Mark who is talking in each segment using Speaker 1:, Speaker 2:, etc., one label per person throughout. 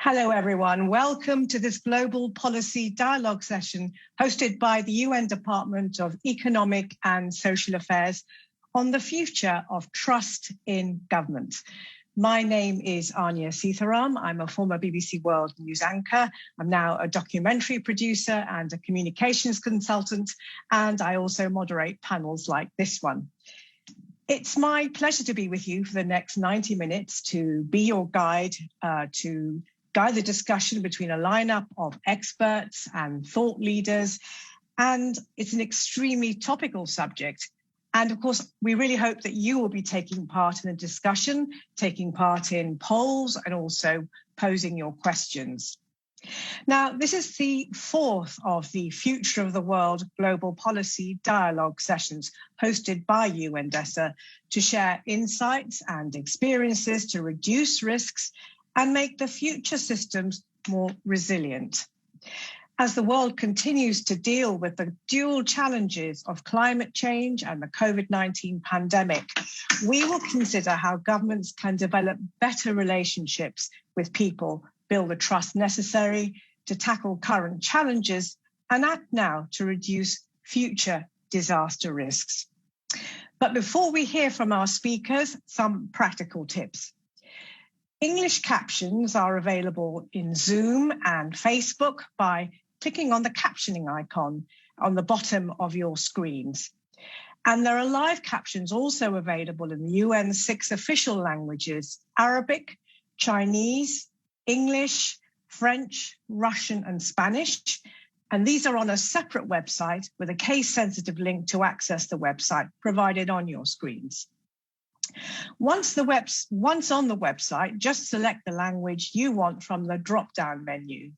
Speaker 1: Hello, everyone. Welcome to this Global Policy Dialogue session hosted by the UN Department of Economic and Social Affairs on the future of trust in government. My name is Anya Sitharam. I'm a former BBC World News anchor. I'm now a documentary producer and a communications consultant, and I also moderate panels like this one. It's my pleasure to be with you for the next 90 minutes to be your guide, to guide the discussion between a lineup of experts and thought leaders. And it's an extremely topical subject. And of course, we really hope that you will be taking part in the discussion, taking part in polls, and also posing your questions. Now, this is the fourth of the Future of the World Global Policy Dialogue sessions hosted by UN DESA to share insights and experiences to reduce risks and make the future systems more resilient. As the world continues to deal with the dual challenges of climate change and the COVID-19 pandemic, we will consider how governments can develop better relationships with people, build the trust necessary to tackle current challenges, and act now to reduce future disaster risks. But before we hear from our speakers, some practical tips. English captions are available in Zoom and Facebook by clicking on the captioning icon on the bottom of your screens. And there are live captions also available in the UN's 6 official languages: Arabic, Chinese, English, French, Russian, and Spanish. And these are on a separate website with a case-sensitive link to access the website provided on your screens. Once on the website, just select the language you want from the drop-down menu.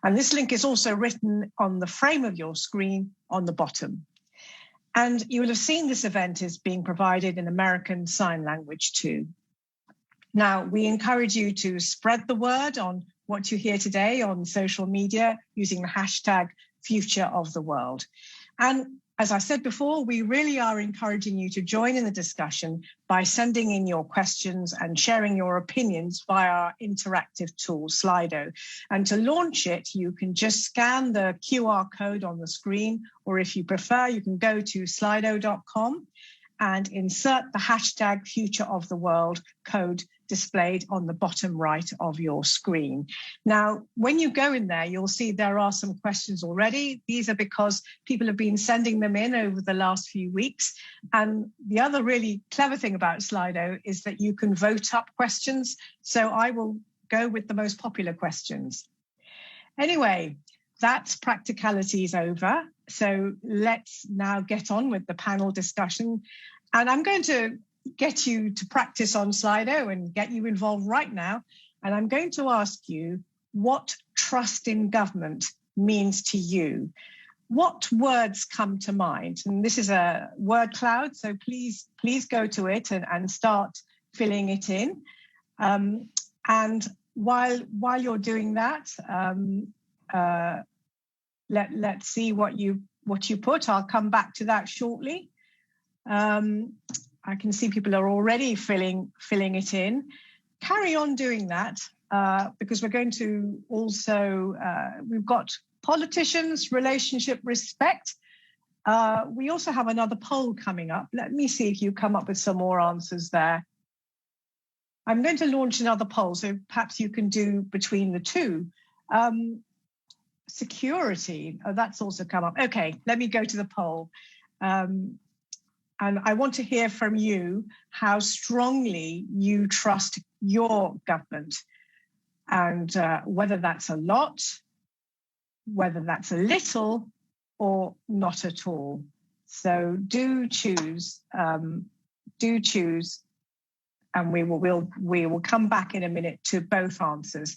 Speaker 1: And this link is also written on the frame of your screen on the bottom. And you will have seen this event is being provided in American Sign Language too. Now, we encourage you to spread the word on what you hear today on social media using the hashtag Future of the World. And as I said before, we really are encouraging you to join in the discussion by sending in your questions and sharing your opinions via our interactive tool, Slido. And to launch it, you can just scan the QR code on the screen, or if you prefer, you can go to slido.com and insert the hashtag Future of the World code displayed on the bottom right of your screen. Now, when you go in there, you'll see there are some questions already. These are because people have been sending them in over the last few weeks. And the other really clever thing about Slido is that you can vote up questions. So I will go with the most popular questions. Anyway, that's practicalities over. So let's now get on with the panel discussion. And I'm going to get you to practice on Slido and get you involved right now. And I'm going to ask you what trust in government means to you. What words come to mind? And this is a word cloud, so please go to it and start filling it in. And while you're doing that, let's see what you put. I'll come back to that shortly. I can see people are already filling it in. Carry on doing that because we're going to also, we've got politicians, relationship, respect. We also have another poll coming up. Let me see if you come up with some more answers there. I'm going to launch another poll, so perhaps you can do between the two. Security, that's also come up. Okay, let me go to the poll. And I want to hear from you how strongly you trust your government and whether that's a lot, whether that's a little or not at all. So do choose, and we will come back in a minute to both answers.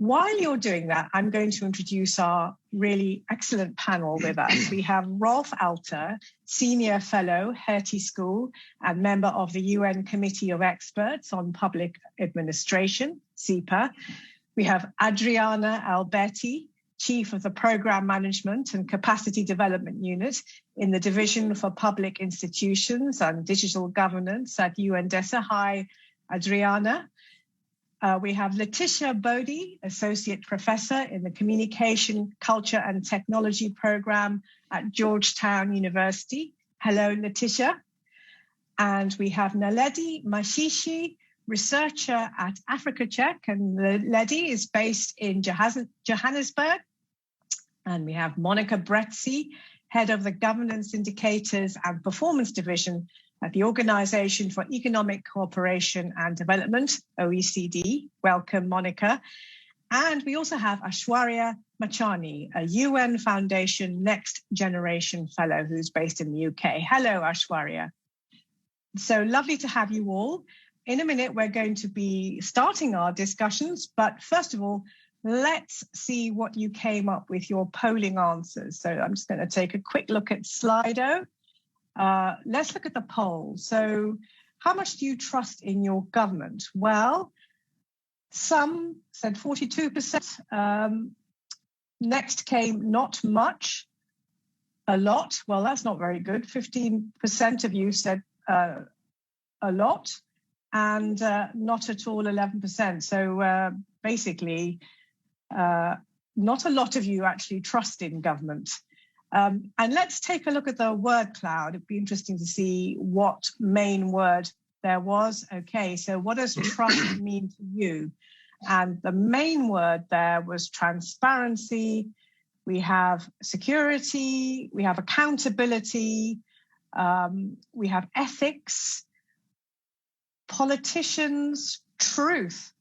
Speaker 1: While you're doing that, I'm going to introduce our really excellent panel with us. We have Rolf Alter, Senior Fellow, Hertie School, and member of the UN Committee of Experts on Public Administration, CEPA. We have Adriana Alberti, Chief of the Program Management and Capacity Development Unit in the Division for Public Institutions and Digital Governance at UN DESA. Hi, Adriana. We have Letitia Bodie, Associate Professor in the Communication, Culture and Technology Program at Georgetown University. Hello, Letitia. And we have Naledi Mashishi, researcher at Africa Check, and Naledi is based in Johannesburg. And we have Monica Bretzi, Head of the Governance Indicators and Performance Division at the Organization for Economic Cooperation and Development, OECD. Welcome, Monica. And we also have Aishwarya Machani, a UN Foundation Next Generation Fellow who's based in the UK. Hello, Aishwarya. So lovely to have you all. In a minute, we're going to be starting our discussions, but first of all, let's see what you came up with your polling answers. So I'm just going to take a quick look at Slido. Let's look at the poll. So how much do you trust in your government? Well, some said 42%. Next came not much, a lot. Well, that's not very good. 15% of you said a lot, and not at all 11%. So basically, not a lot of you actually trust in government. And let's take a look at the word cloud. It'd be interesting to see what main word there was. Okay, so what does trust mean to you? And the main word there was transparency. We have security, we have accountability, we have ethics, politicians, truth,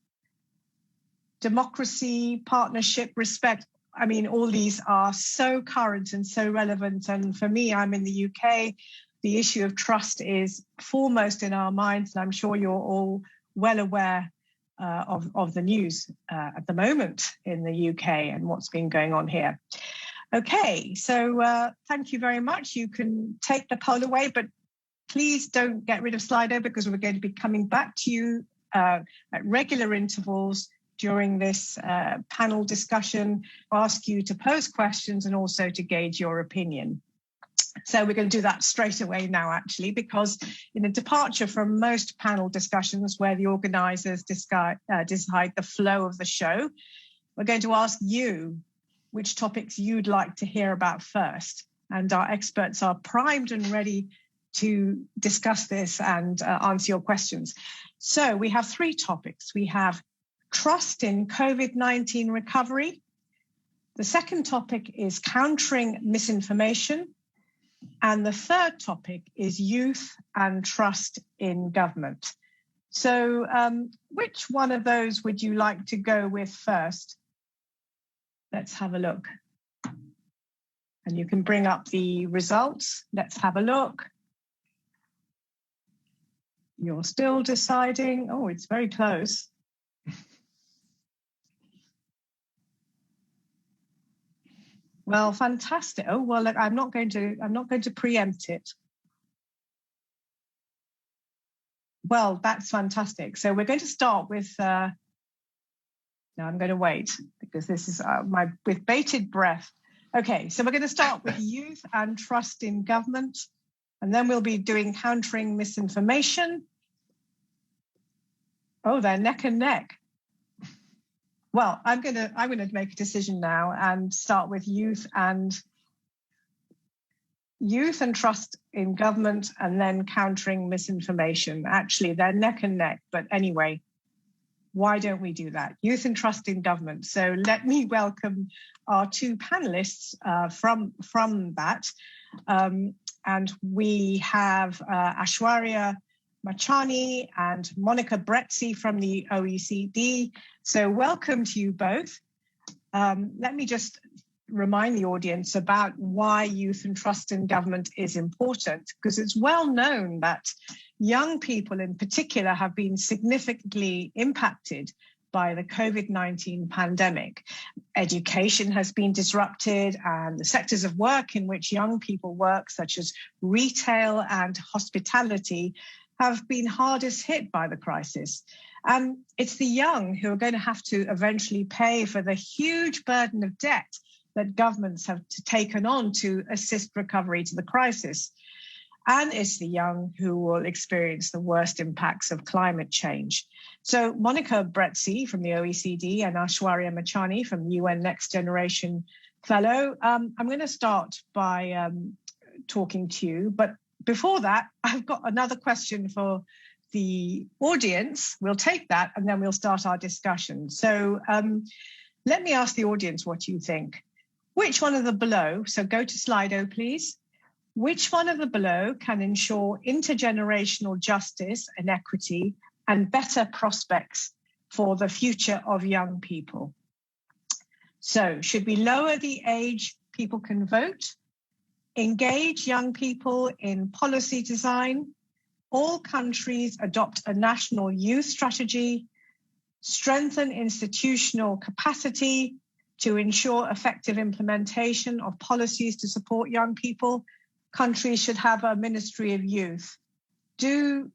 Speaker 1: democracy, partnership, respect. I mean, all these are so current and so relevant. And for me, I'm in the UK. The issue of trust is foremost in our minds. And I'm sure you're all well aware of the news at the moment in the UK and what's been going on here. Okay, so thank you very much. You can take the poll away, but please don't get rid of Slido because we're going to be coming back to you at regular intervals during this panel discussion, ask you to pose questions and also to gauge your opinion. So we're going to do that straight away now, actually, because in a departure from most panel discussions where the organisers decide the flow of the show, we're going to ask you which topics you'd like to hear about first. And our experts are primed and ready to discuss this and answer your questions. So we have three topics. We have trust in COVID-19 recovery. The second topic is countering misinformation. And the third topic is youth and trust in government. So which one of those would you like to go with first? Let's have a look. And you can bring up the results. Let's have a look. You're still deciding. Oh, it's very close. Well, fantastic. Oh, well, look, I'm not going to preempt it. Well, that's fantastic. So we're going to start with, no, I'm going to wait because this is with bated breath. Okay, so we're going to start with youth and trust in government, and then we'll be doing countering misinformation. Oh, they're neck and neck. Well, I'm going to make a decision now and start with youth and trust in government, and then countering misinformation. Actually, they're neck and neck, but anyway, why don't we do that? Youth and trust in government. So let me welcome our two panelists from that. And we have Aishwarya Machani and Monica Bretzi from the OECD. So welcome to you both. Let me just remind the audience about why youth and trust in government is important, because it's well known that young people in particular have been significantly impacted by the COVID-19 pandemic. Education has been disrupted, and the sectors of work in which young people work, such as retail and hospitality, have been hardest hit by the crisis. And it's the young who are going to have to eventually pay for the huge burden of debt that governments have taken on to assist recovery to the crisis. and it's the young who will experience the worst impacts of climate change. So Monica Brezzi from the OECD and Aishwarya Machani from the UN Next Generation Fellow, I'm going to start by talking to you. But before that, I've got another question for the audience. We'll take that and then we'll start our discussion. So let me ask the audience what you think. Which one of the below, so go to Slido, please. Which one of the below can ensure intergenerational justice and equity and better prospects for the future of young people? So should we lower the age people can vote, engage young people in policy design, all countries adopt a national youth strategy, strengthen institutional capacity to ensure effective implementation of policies to support young people? Countries should have a Ministry of Youth. Do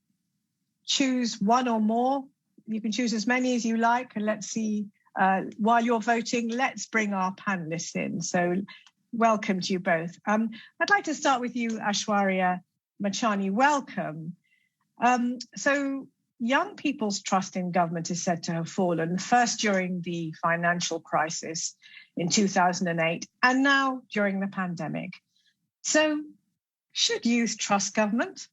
Speaker 1: choose one or more. You can choose as many as you like, and let's see, while you're voting, let's bring our panelists in. So welcome to you both. I'd like to start with you, Aishwarya Machani. Welcome. So young people's trust in government is said to have fallen, first during the financial crisis in 2008, and now during the pandemic. So should youth trust government?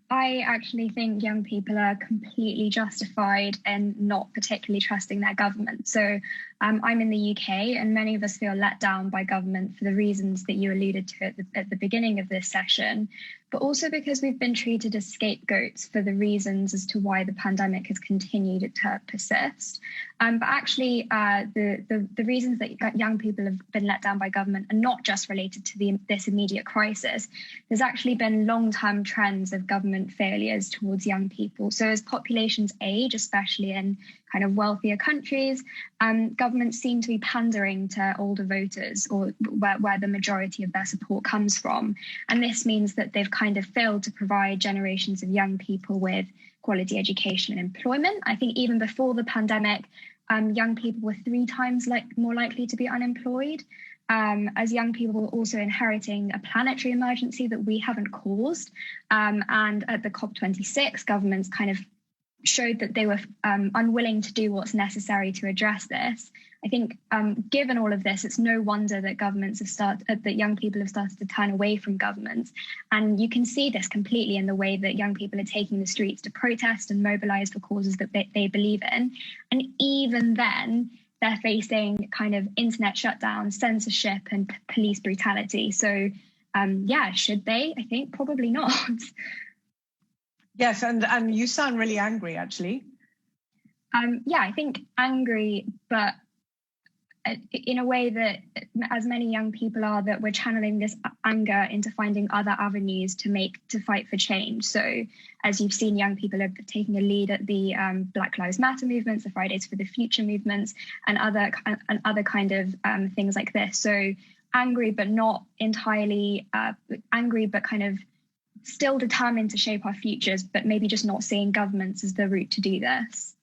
Speaker 2: I actually think young people are completely justified in not particularly trusting their government. So I'm in the UK, and many of us feel let down by government for the reasons that you alluded to at the beginning of this session, but also because we've been treated as scapegoats for the reasons as to why the pandemic has continued to persist. But actually, the reasons that young people have been let down by government are not just related to this immediate crisis. There's actually been long-term trends of government failures towards young people. So as populations age, especially in kind of wealthier countries, governments seem to be pandering to older voters, or where the majority of their support comes from. And this means that they've kind of failed to provide generations of young people with quality education and employment. I think even before the pandemic, young people were 3 times more likely to be unemployed, as young people were also inheriting a planetary emergency that we haven't caused. And at the COP26, governments kind of showed that they were unwilling to do what's necessary to address this. I think, given all of this, it's no wonder that that young people have started to turn away from governments. And you can see this completely in the way that young people are taking the streets to protest and mobilize for causes that they believe in. And even then, they're facing kind of internet shutdown, censorship, and police brutality. So, should they? I think probably not.
Speaker 1: Yes, and you sound really angry, actually.
Speaker 2: I think angry, but in a way that, as many young people are, that we're channeling this anger into finding other avenues to fight for change. So, as you've seen, young people are taking a lead at the Black Lives Matter movements, the Fridays for the Future movements, and other kind of things like this. So, angry, but not entirely angry, but kind of still determined to shape our futures, but maybe just not seeing governments as the route to do this.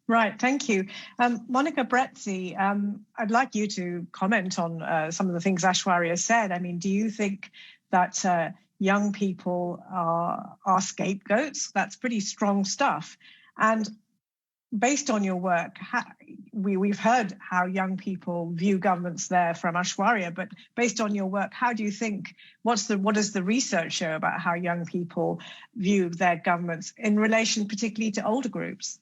Speaker 1: Right, thank you. Monica Brezzi, I'd like you to comment on some of the things Aishwarya said. I mean, do you think that young people are scapegoats? That's pretty strong stuff. And based on your work, we've heard how young people view governments there from Aishwarya, but based on your work, how do you think, what does the research show about how young people view their governments in relation particularly to older groups?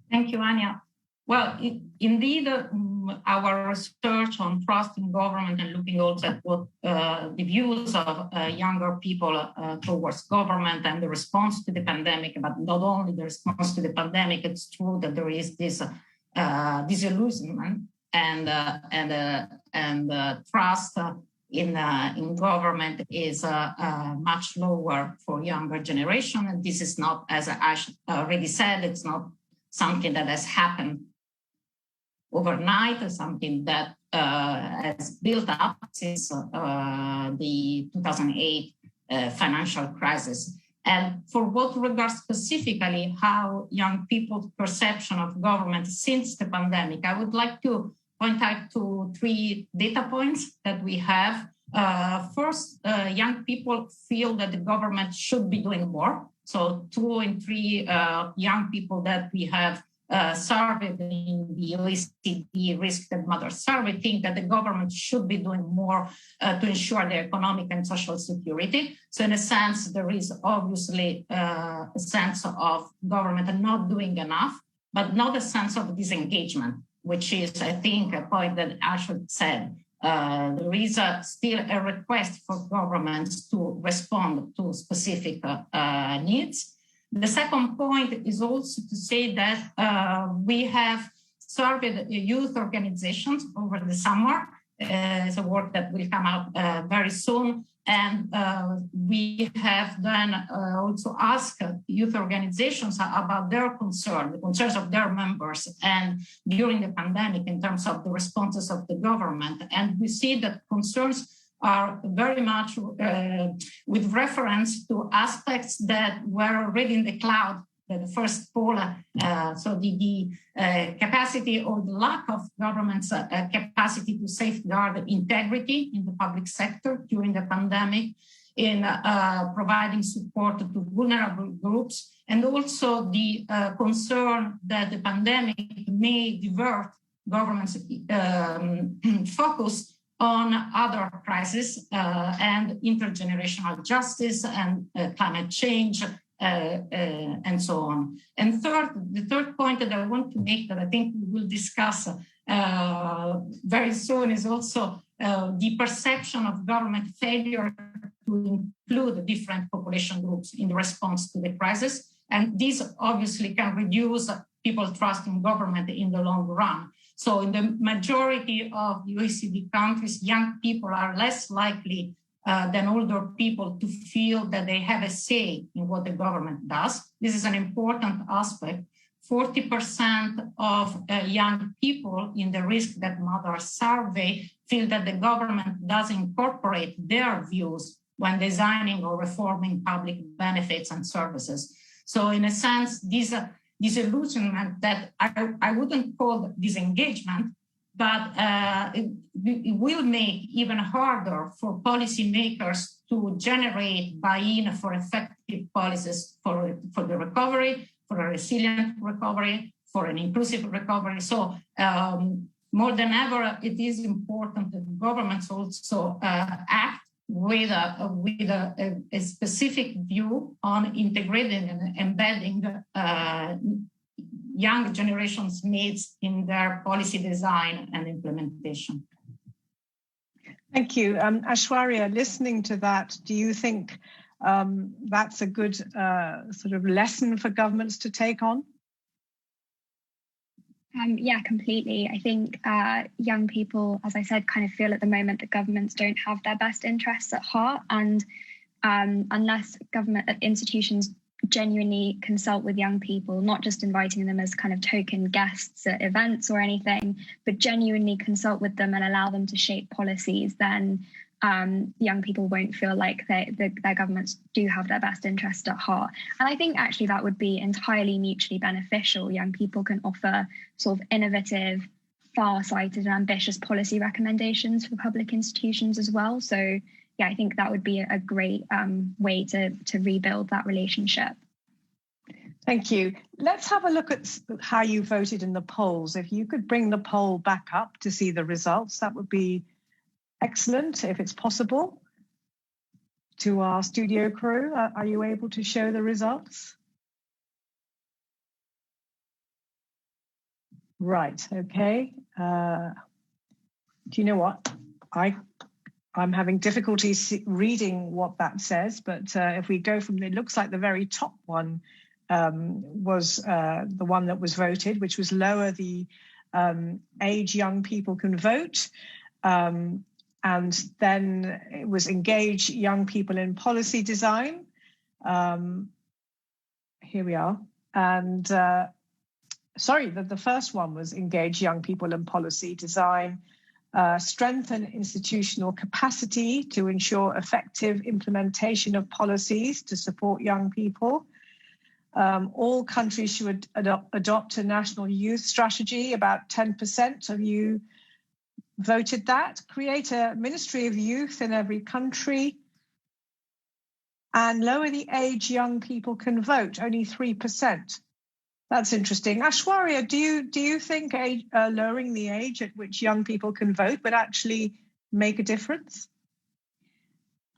Speaker 3: Thank you, Anya. Well, indeed, our research on trust in government and looking also at what the views of younger people towards government and the response to the pandemic, but not only the response to the pandemic, it's true that there is this disillusionment and trust in government is much lower for younger generation. And this is not, as I already said, it's not something that has happened overnight, or something that has built up since the 2008 financial crisis. And for what regards specifically how young people's perception of government since the pandemic, I would like to point out to 3 data points that we have First, young people feel that the government should be doing more. So 2 in 3 young people that we have surveyed in the OECD Risk-Based Mother Survey think that the government should be doing more to ensure their economic and social security. So in a sense, there is obviously a sense of government not doing enough, but not a sense of disengagement, which is, I think, a point that Ashwood said. There is still a request for governments to respond to specific needs. The second point is also to say that we have surveyed youth organizations over the summer. It's a work that will come out very soon. And we have then also asked youth organizations about their concern, the concerns of their members, and during the pandemic in terms of the responses of the government. And we see that concerns are very much with reference to aspects that were already in the cloud. The first poll, so the capacity or the lack of government's capacity to safeguard integrity in the public sector during the pandemic, in providing support to vulnerable groups, and also the concern that the pandemic may divert government's focus on other crises and intergenerational justice and climate change, and so on. And the third point that I want to make that I think we will discuss very soon is also the perception of government failure to include different population groups in the response to the crisis. And this obviously can reduce people's trust in government in the long run. So in the majority of OECD countries, young people are less likely than older people to feel that they have a say in what the government does. This is an important aspect. 40% of young people in the Risk-Based Mother survey feel that the government does incorporate their views when designing or reforming public benefits and services. So in a sense, this disillusionment that I wouldn't call disengagement, but it will make even harder for policymakers to generate buy-in for effective policies for the recovery, for a resilient recovery, for an inclusive recovery. So more than ever, it is important that governments also act with a specific view on integrating and embedding young generations' needs in their policy design and implementation.
Speaker 1: Thank you. Aishwarya, listening to that, do you think that's a good sort of lesson for governments to take on?
Speaker 2: Yeah, completely. I think young people, as I said, kind of feel at the moment that governments don't have their best interests at heart. And unless government institutions genuinely consult with young people, not just inviting them as kind of token guests at events or anything, but genuinely consult with them and allow them to shape policies, then young people won't feel like their governments do have their best interest at heart. And I think actually that would be entirely mutually beneficial. Young people can offer sort of innovative, far-sighted and ambitious policy recommendations for public institutions as well. So yeah, I think that would be a great way to rebuild that relationship.
Speaker 1: Thank you. Let's have a look at how you voted in the polls. If you could bring the poll back up to see the results, that would be excellent, if it's possible. To our studio crew, are you able to show the results? Right, okay. Do you know what? I'm having difficulty reading what that says, but if we go from, it looks like the very top one was the one that was voted, which was lower the age young people can vote. And then it was engage young people in policy design. Here we are. And sorry, the first one was engage young people in policy design. Strengthen institutional capacity to ensure effective implementation of policies to support young people. All countries should adopt a national youth strategy. About 10% of you voted that, create a Ministry of Youth in every country, and lower the age young people can vote, only 3%. That's interesting. Aishwarya, do you think lowering the age at which young people can vote would actually make a difference?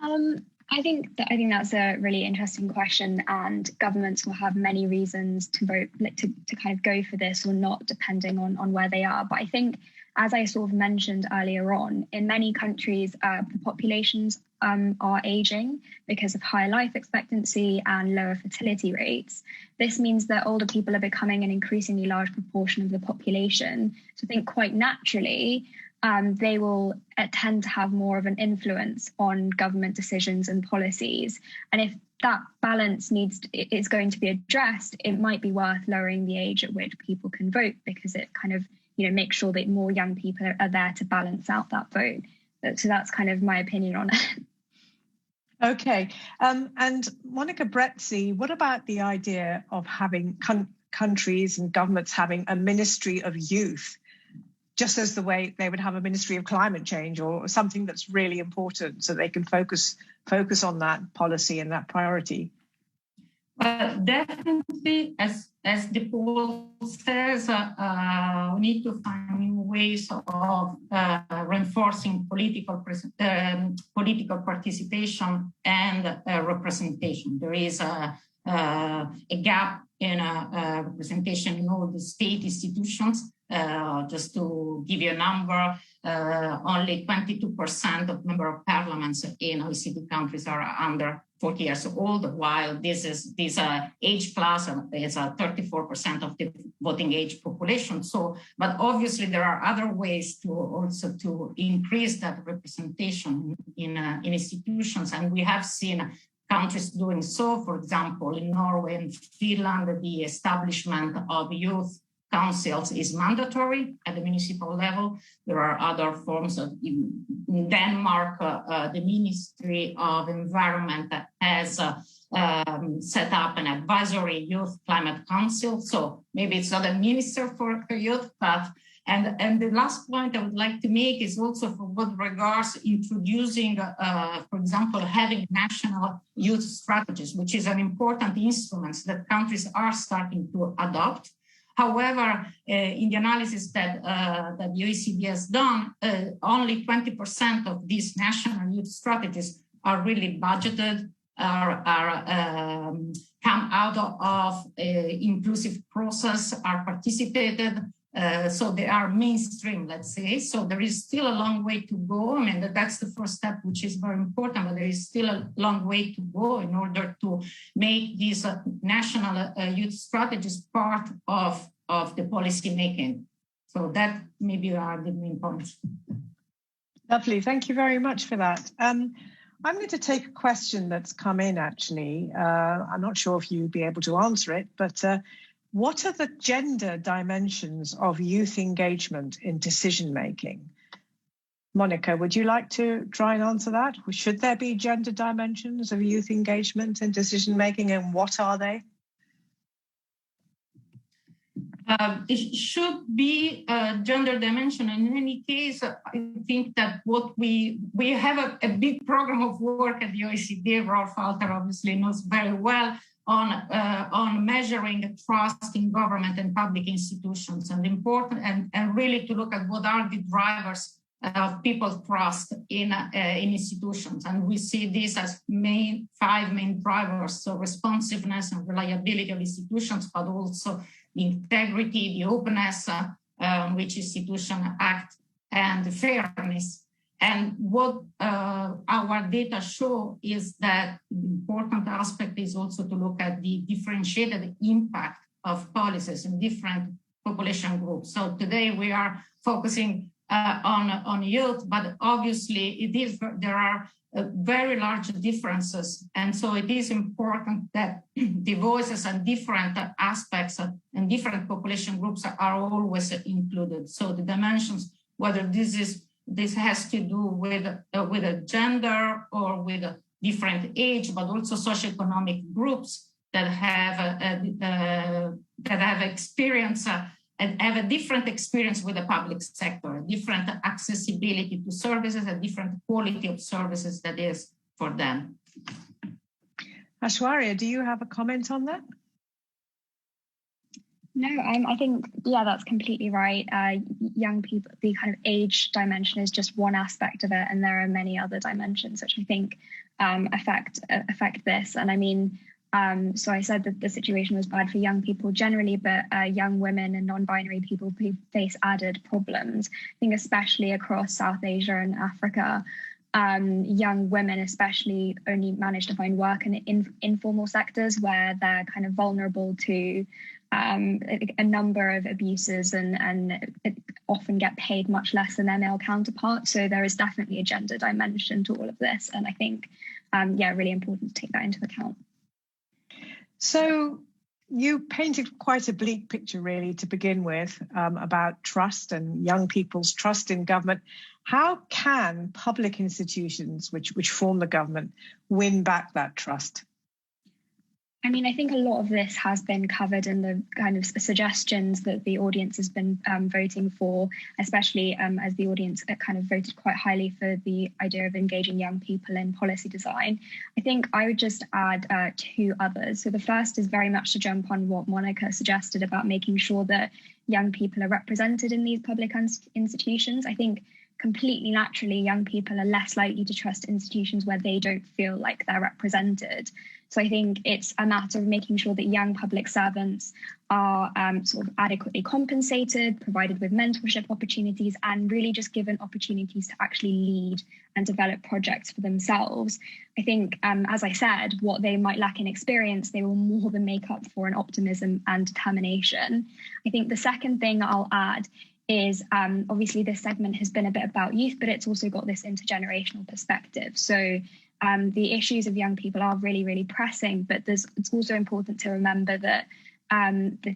Speaker 2: I think that's a really interesting question, and governments will have many reasons to vote to kind of go for this or not, depending on where they are. But I think, as I sort of mentioned earlier on, in many countries, the populations are aging because of high life expectancy and lower fertility rates. This means that older people are becoming an increasingly large proportion of the population. So I think quite naturally, they will tend to have more of an influence on government decisions and policies. And if that balance is going to be addressed, it might be worth lowering the age at which people can vote, because it kind of makes sure that more young people are there to balance out that vote. So that's kind of my opinion on it.
Speaker 1: Okay. And Monica Brezzi, what about the idea of having countries and governments having a Ministry of Youth, just as the way they would have a Ministry of Climate Change or something that's really important, so they can focus on that policy and that priority?
Speaker 3: Definitely, as the poll says, we need to find new ways of reinforcing political participation and representation. There is a gap in representation in all the state institutions. Just to give you a number, only 22% of member of parliaments in OECD countries are under 40 years old, while this age plus is 34% of the voting age population. So, but obviously there are other ways to increase that representation in institutions, and we have seen countries doing so. For example, in Norway and Finland, the establishment of youth councils is mandatory at the municipal level. There are other forms of, in Denmark, the Ministry of Environment has set up an advisory youth climate council. So maybe it's not a minister for youth, but and the last point I would like to make is also for what regards introducing, for example, having national youth strategies, which is an important instrument that countries are starting to adopt. However, in the analysis that the OECD has done, only 20% of these national youth strategies are really budgeted, come out of inclusive process, are participated. So they are mainstream, let's say. So there is still a long way to go. I mean, that's the first step, which is very important, but there is still a long way to go in order to make these national youth strategies part of the policy making. So that maybe are the main points.
Speaker 1: Lovely. Thank you very much for that. I'm going to take a question that's come in, actually. I'm not sure if you'd be able to answer it, but what are the gender dimensions of youth engagement in decision-making? Monica, would you like to try and answer that? Should there be gender dimensions of youth engagement in decision-making, and what are they?
Speaker 3: It should be a gender dimension. In any case, I think that what we have a big program of work at the OECD. Rolf Alter obviously knows very well on measuring trust in government and public institutions, and important and really to look at what are the drivers of people's trust in institutions. And we see this as five main drivers: so responsiveness and reliability of institutions, but also the integrity, the openness which institutions act, and the fairness. And what our data show is that the important aspect is also to look at the differentiated impact of policies in different population groups. So today we are focusing on youth, but obviously there are very large differences. And so it is important that the voices and different aspects and different population groups are always included. So the dimensions, whether this has to do with a gender or with a different age, but also socioeconomic groups that have experienced and have a different experience with the public sector, a different accessibility to services, a different quality of services that is for them.
Speaker 1: Aishwarya, do you have a comment on that?
Speaker 2: No, I think, yeah, that's completely right. Young people, the kind of age dimension is just one aspect of it, and there are many other dimensions which I think affect this. And I mean, so I said that the situation was bad for young people generally, but young women and non-binary people face added problems. I think especially across South Asia and Africa, young women especially only manage to find work in informal sectors where they're kind of vulnerable to a number of abuses and often get paid much less than their male counterparts. So there is definitely a gender dimension to all of this. And I think, really important to take that into account.
Speaker 1: So you painted quite a bleak picture, really, to begin with, about trust and young people's trust in government. How can public institutions, which form the government, win back that trust?
Speaker 2: I mean, I think a lot of this has been covered in the kind of suggestions that the audience has been voting for, especially as the audience kind of voted quite highly for the idea of engaging young people in policy design. I think I would just add two others. So the first is very much to jump on what Monica suggested about making sure that young people are represented in these public institutions. I think completely naturally, young people are less likely to trust institutions where they don't feel like they're represented. So I think it's a matter of making sure that young public servants are sort of adequately compensated, provided with mentorship opportunities, and really just given opportunities to actually lead and develop projects for themselves. I think, as I said, what they might lack in experience, they will more than make up for in optimism and determination. I think the second thing I'll add is obviously this segment has been a bit about youth, but it's also got this intergenerational perspective. So the issues of young people are really, really pressing, but it's also important to remember that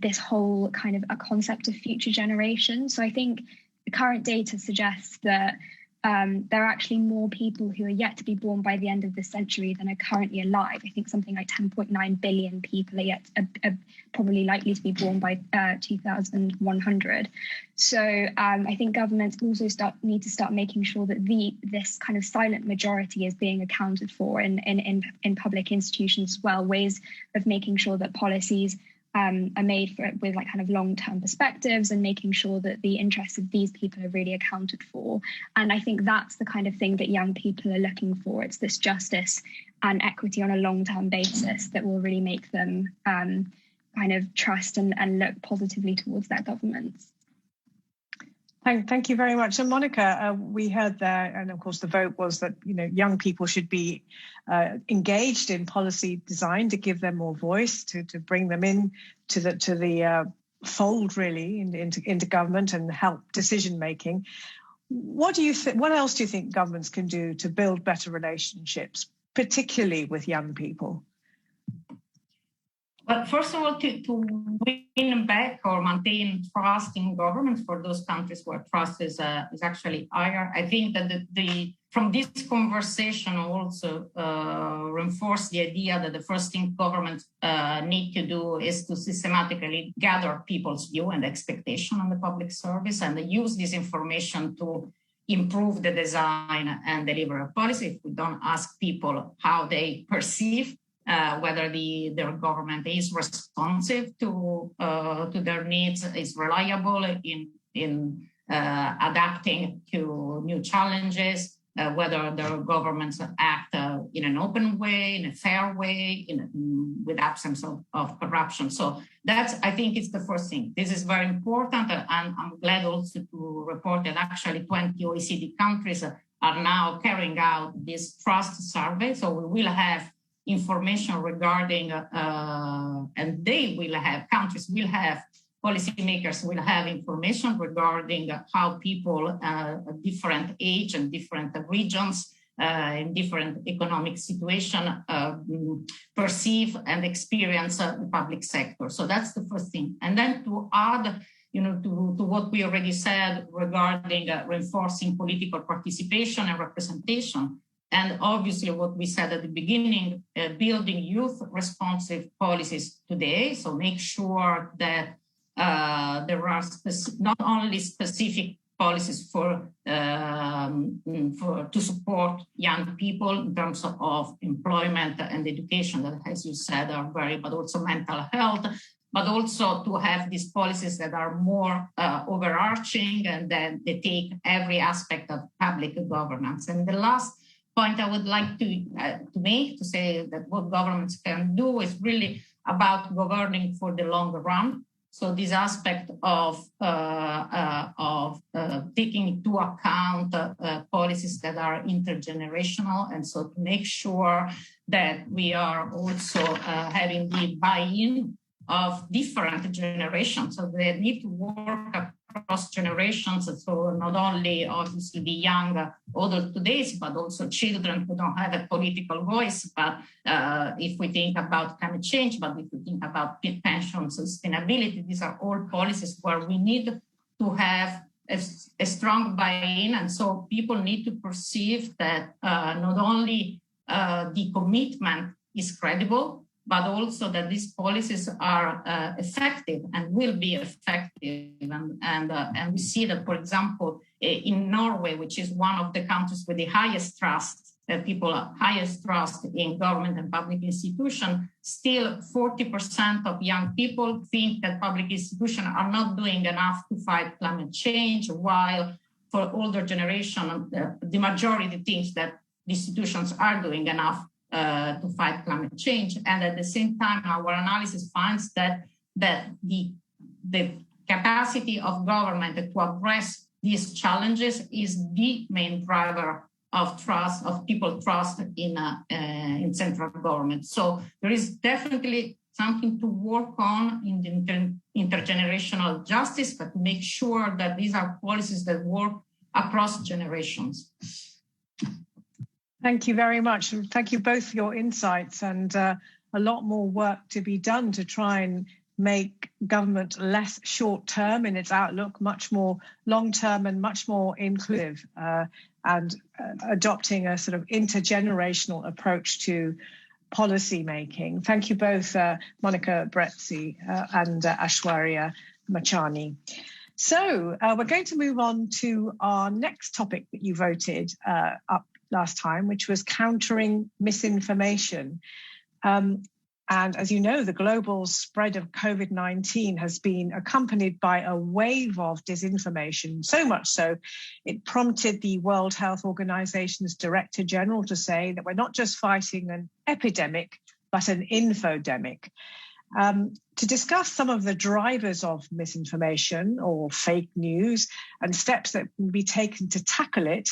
Speaker 2: this whole kind of a concept of future generations. So I think the current data suggests that there are actually more people who are yet to be born by the end of this century than are currently alive. I think something like 10.9 billion people are probably likely to be born by 2100. So I think governments also need to start making sure that this kind of silent majority is being accounted for in public institutions as well, ways of making sure that policies are made with like kind of long-term perspectives and making sure that the interests of these people are really accounted for. And I think that's the kind of thing that young people are looking for. It's this justice and equity on a long-term basis that will really make them kind of trust and look positively towards their governments.
Speaker 1: Thank you very much. And Monica, we heard there, and of course the vote was that young people should be engaged in policy design to give them more voice, to bring them in to the fold really into government and help decision making. What do you think? What else do you think governments can do to build better relationships, particularly with young people?
Speaker 3: Well, first of all, to win back or maintain trust in government for those countries where trust is actually higher, I think that from this conversation also reinforce the idea that the first thing governments need to do is to systematically gather people's view and expectation on the public service and use this information to improve the design and deliver a policy. If we don't ask people how they perceive whether their government is responsive to their needs, is reliable in adapting to new challenges, whether their governments act in an open way, in a fair way, with absence of corruption. So that's, I think, it's the first thing. This is very important, and I'm glad also to report that actually 20 OECD countries are now carrying out this trust survey. So we will have information regarding, and countries will have, policymakers will have information regarding how people at different age and different regions in different economic situation perceive and experience the public sector. So that's the first thing. And then to add, to what we already said regarding reinforcing political participation and representation. And obviously what we said at the beginning, building youth responsive policies today. So make sure that there are not only specific policies to support young people in terms of employment and education that, as you said, are but also mental health, but also to have these policies that are more overarching and that they take every aspect of public governance. And the last point I would like to say that what governments can do is really about governing for the long run. So this aspect of taking into account policies that are intergenerational, and so to make sure that we are also having the buy-in of different generations. So they need to work across generations. So not only obviously the young older today, but also children who don't have a political voice. But if we think about climate change, but if we think about pension sustainability, these are all policies where we need to have a strong buy-in. And so people need to perceive that not only the commitment is credible, but also that these policies are effective and will be effective. And we see that, for example, in Norway, which is one of the countries with the highest trust, highest trust in government and public institutions, still 40% of young people think that public institutions are not doing enough to fight climate change, while for older generation, the majority thinks that the institutions are doing enough to fight climate change. And at the same time, our analysis finds that the capacity of government to address these challenges is the main driver of trust, of people trust in central government. So there is definitely something to work on in the intergenerational justice, but make sure that these are policies that work across generations.
Speaker 1: Thank you very much. And thank you both for your insights, and a lot more work to be done to try and make government less short-term in its outlook, much more long-term and much more inclusive, and adopting a sort of intergenerational approach to policy making. Thank you both, Monica Brezzi and Aishwarya Machani. So we're going to move on to our next topic that you voted up last time, which was countering misinformation. And as you know, the global spread of COVID-19 has been accompanied by a wave of disinformation, so much so it prompted the World Health Organization's Director General to say that we're not just fighting an epidemic, but an infodemic. To discuss some of the drivers of misinformation or fake news and steps that can be taken to tackle it,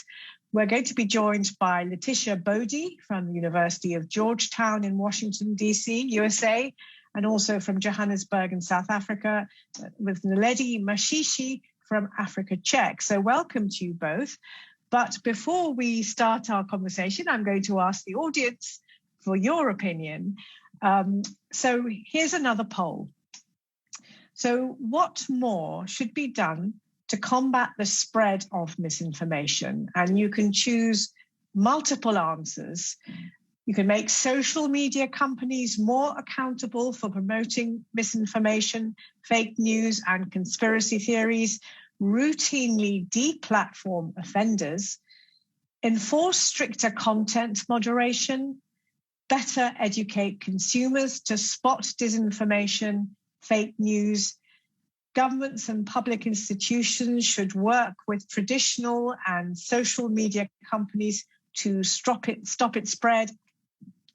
Speaker 1: we're going to be joined by Letitia Bodie from the University of Georgetown in Washington, D.C., USA, and also from Johannesburg in South Africa, with Naledi Mashishi from Africa Czech. So welcome to you both. But before we start our conversation, I'm going to ask the audience for your opinion. So here's another poll. So what more should be done to combat the spread of misinformation? And you can choose multiple answers. You can make social media companies more accountable for promoting misinformation, fake news, and conspiracy theories, routinely deplatform offenders, enforce stricter content moderation, better educate consumers to spot disinformation, fake news. Governments and public institutions should work with traditional and social media companies to stop its spread.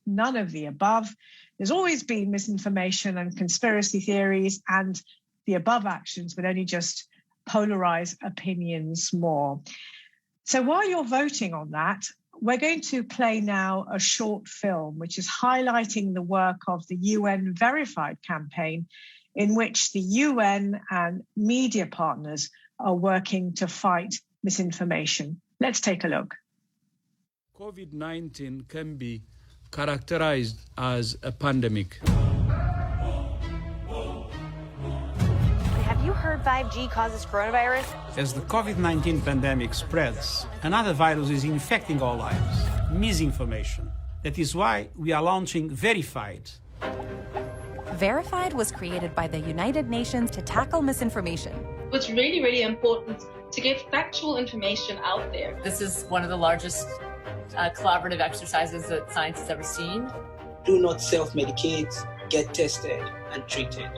Speaker 1: None of the above. There's always been misinformation and conspiracy theories, and the above actions would only just polarize opinions more. So while you're voting on that, we're going to play now a short film which is highlighting the work of the UN Verified campaign, in which the UN and media partners are working to fight misinformation. Let's take a look.
Speaker 4: COVID-19 can be characterized as a pandemic.
Speaker 5: Have you heard 5G causes coronavirus?
Speaker 6: As the COVID-19 pandemic spreads, another virus is infecting our lives, misinformation. That is why we are launching Verified.
Speaker 7: Verified was created by the United Nations to tackle misinformation.
Speaker 8: It's really, really important to get factual information out there.
Speaker 9: This is one of the largest collaborative exercises that science has ever seen.
Speaker 10: Do not self-medicate, get tested and treated.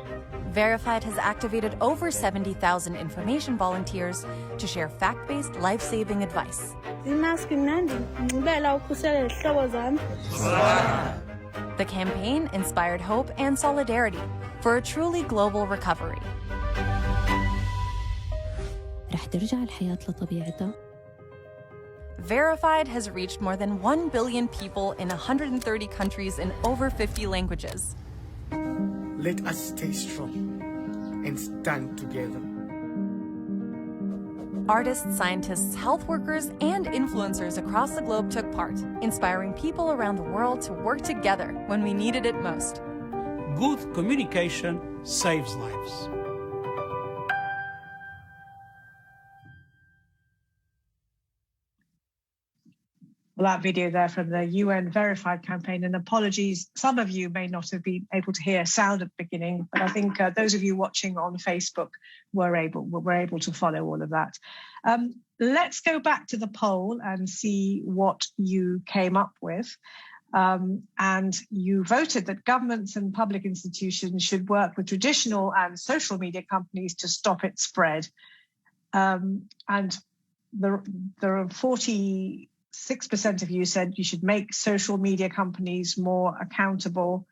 Speaker 7: Verified has activated over 70,000 information volunteers to share fact-based, life-saving advice. The campaign inspired hope and solidarity for a truly global recovery. Verified has reached more than 1 billion people in 130 countries in over 50 languages.
Speaker 11: Let us stay strong and stand together.
Speaker 7: Artists, scientists, health workers, and influencers across the globe took part, inspiring people around the world to work together when we needed it most.
Speaker 6: Good communication saves lives.
Speaker 1: Well, that video there from the UN Verified campaign, and apologies, some of you may not have been able to hear sound at the beginning, but I think those of you watching on Facebook were able to follow all of that. Let's go back to the poll and see what you came up with. And you voted that governments and public institutions should work with traditional and social media companies to stop its spread. And there are 46% of you said you should make social media companies more accountable.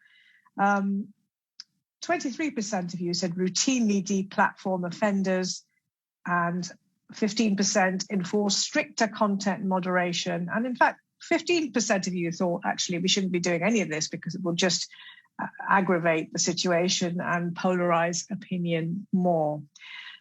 Speaker 1: 23% of you said routinely deplatform offenders, and 15% enforce stricter content moderation. And in fact, 15% of you thought, actually, we shouldn't be doing any of this because it will just aggravate the situation and polarize opinion more.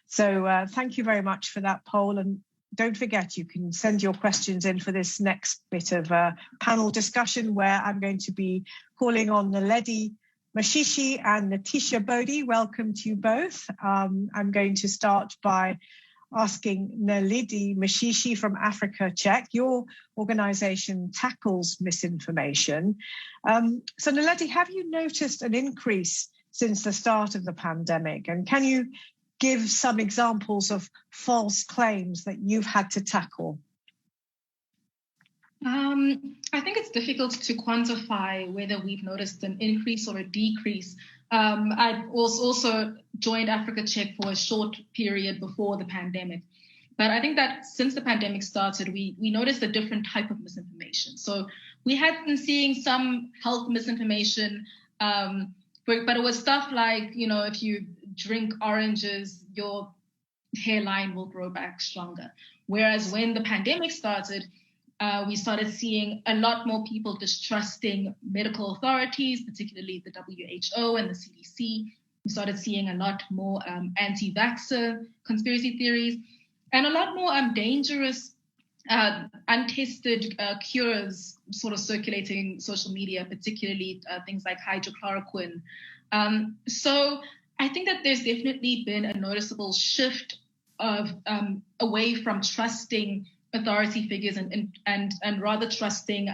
Speaker 1: So thank you very much for that poll. And don't forget, you can send your questions in for this next bit of panel discussion, where I'm going to be calling on Naledi Mashishi and Natisha Bodhi. Welcome to you both. I'm going to start by asking Naledi Mashishi from Africa Check. Your organization tackles misinformation. So Naledi, have you noticed an increase since the start of the pandemic? And can you give some examples of false claims that you've had to tackle?
Speaker 8: I think it's difficult to quantify whether we've noticed an increase or a decrease. I also joined Africa Check for a short period before the pandemic. But I think that since the pandemic started, we noticed a different type of misinformation. So we had been seeing some health misinformation, but it was stuff like, if you drink oranges, your hairline will grow back stronger. Whereas when the pandemic started, we started seeing a lot more people distrusting medical authorities, particularly the WHO and the CDC. We started seeing a lot more anti-vaxxer conspiracy theories, and a lot more dangerous, untested cures sort of circulating social media, particularly things like hydrochloroquine. So I think that there's definitely been a noticeable shift of away from trusting authority figures and rather trusting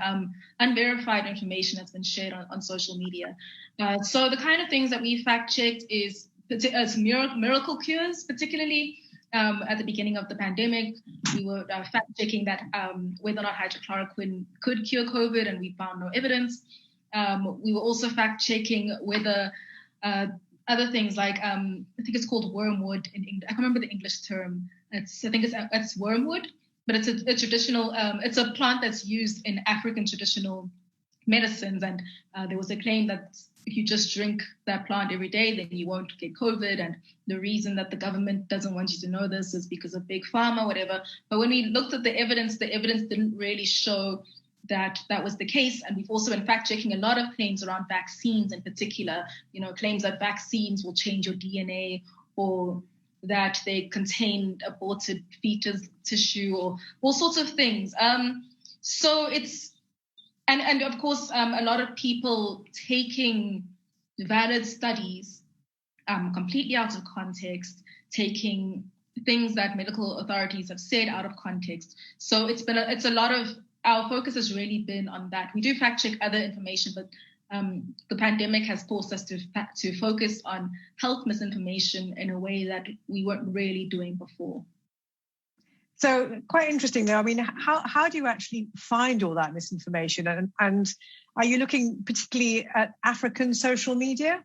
Speaker 8: unverified information that's been shared on social media. So the kind of things that we fact-checked is miracle cures, particularly at the beginning of the pandemic. We were fact-checking that whether or not hydrochloroquine could cure COVID, and we found no evidence. We were also fact-checking whether other things like, I think it's called wormwood in English. I can't remember the English term. I think it's wormwood. But it's a traditional, it's a plant that's used in African traditional medicines. And there was a claim that if you just drink that plant every day, then you won't get COVID. And the reason that the government doesn't want you to know this is because of big pharma, whatever. But when we looked at the evidence didn't really show that that was the case. And we've also been fact-checking a lot of claims around vaccines in particular, claims that vaccines will change your DNA, or that they contain aborted fetus tissue, or all sorts of things. So it's, and of course, a lot of people taking valid studies completely out of context, taking things that medical authorities have said out of context. So it's a lot of, our focus has really been on that. We do fact check other information, but the pandemic has forced us to focus on health misinformation in a way that we weren't really doing before.
Speaker 1: So quite interesting though. I mean, how do you actually find all that misinformation? And are you looking particularly at African social media?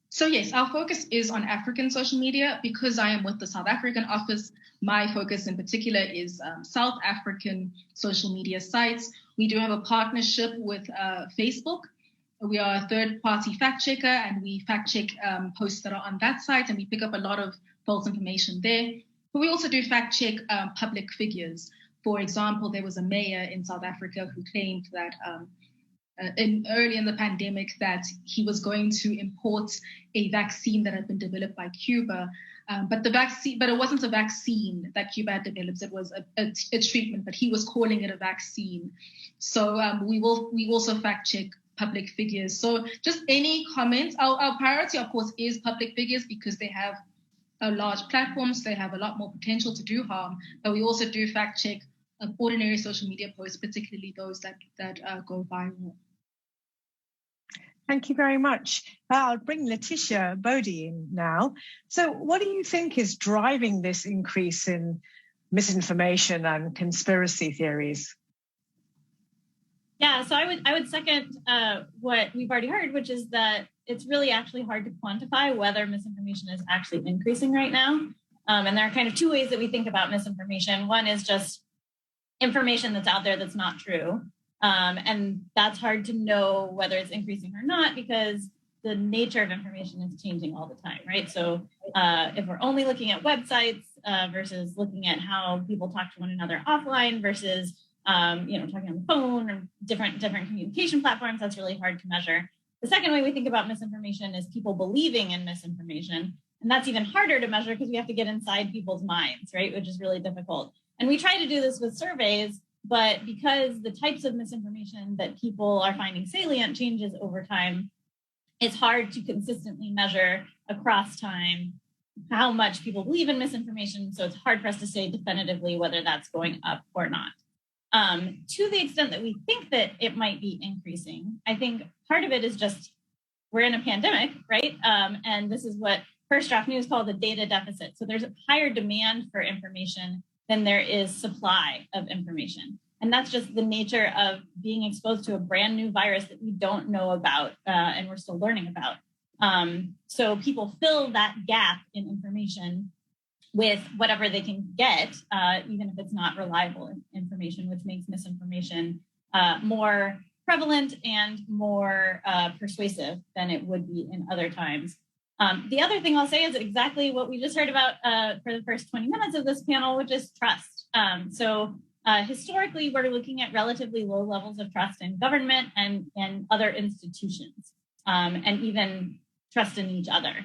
Speaker 8: So yes, our focus is on African social media. Because I am with the South African office, my focus in particular is South African social media sites. We do have a partnership with Facebook. We are a third-party fact checker, and we fact check posts that are on that site, and we pick up a lot of false information there. But we also do fact check public figures. For example, there was a mayor in South Africa who claimed that early in the pandemic that he was going to import a vaccine that had been developed by Cuba. But it wasn't a vaccine that Cuba had developed. It was a treatment, but he was calling it a vaccine. So we also fact check public figures. So just any comments. Our priority, of course, is public figures because they have large platforms. They have a lot more potential to do harm. But we also do fact check ordinary social media posts, particularly those that go viral.
Speaker 1: Thank you very much. I'll bring Letitia Bodie in now. So what do you think is driving this increase in misinformation and conspiracy theories?
Speaker 12: Yeah, so I would second what we've already heard, which is that it's really actually hard to quantify whether misinformation is actually increasing right now. And there are kind of two ways that we think about misinformation. One is just information that's out there that's not true. And that's hard to know whether it's increasing or not because the nature of information is changing all the time, right? So if we're only looking at websites versus looking at how people talk to one another offline versus talking on the phone or different communication platforms, that's really hard to measure. The second way we think about misinformation is people believing in misinformation. And that's even harder to measure because we have to get inside people's minds, right? Which is really difficult. And we try to do this with surveys, but because the types of misinformation that people are finding salient changes over time, it's hard to consistently measure across time how much people believe in misinformation. So it's hard for us to say definitively whether that's going up or not. To the extent that we think that it might be increasing, I think part of it is just we're in a pandemic, right? And this is what First Draft News called a data deficit. So there's a higher demand for information than there is supply of information. And that's just the nature of being exposed to a brand new virus that we don't know about and we're still learning about. So people fill that gap in information with whatever they can get, even if it's not reliable information, which makes misinformation more prevalent and more persuasive than it would be in other times. The other thing I'll say is exactly what we just heard about for the first 20 minutes of this panel, which is trust. So historically, we're looking at relatively low levels of trust in government and other institutions, and even trust in each other.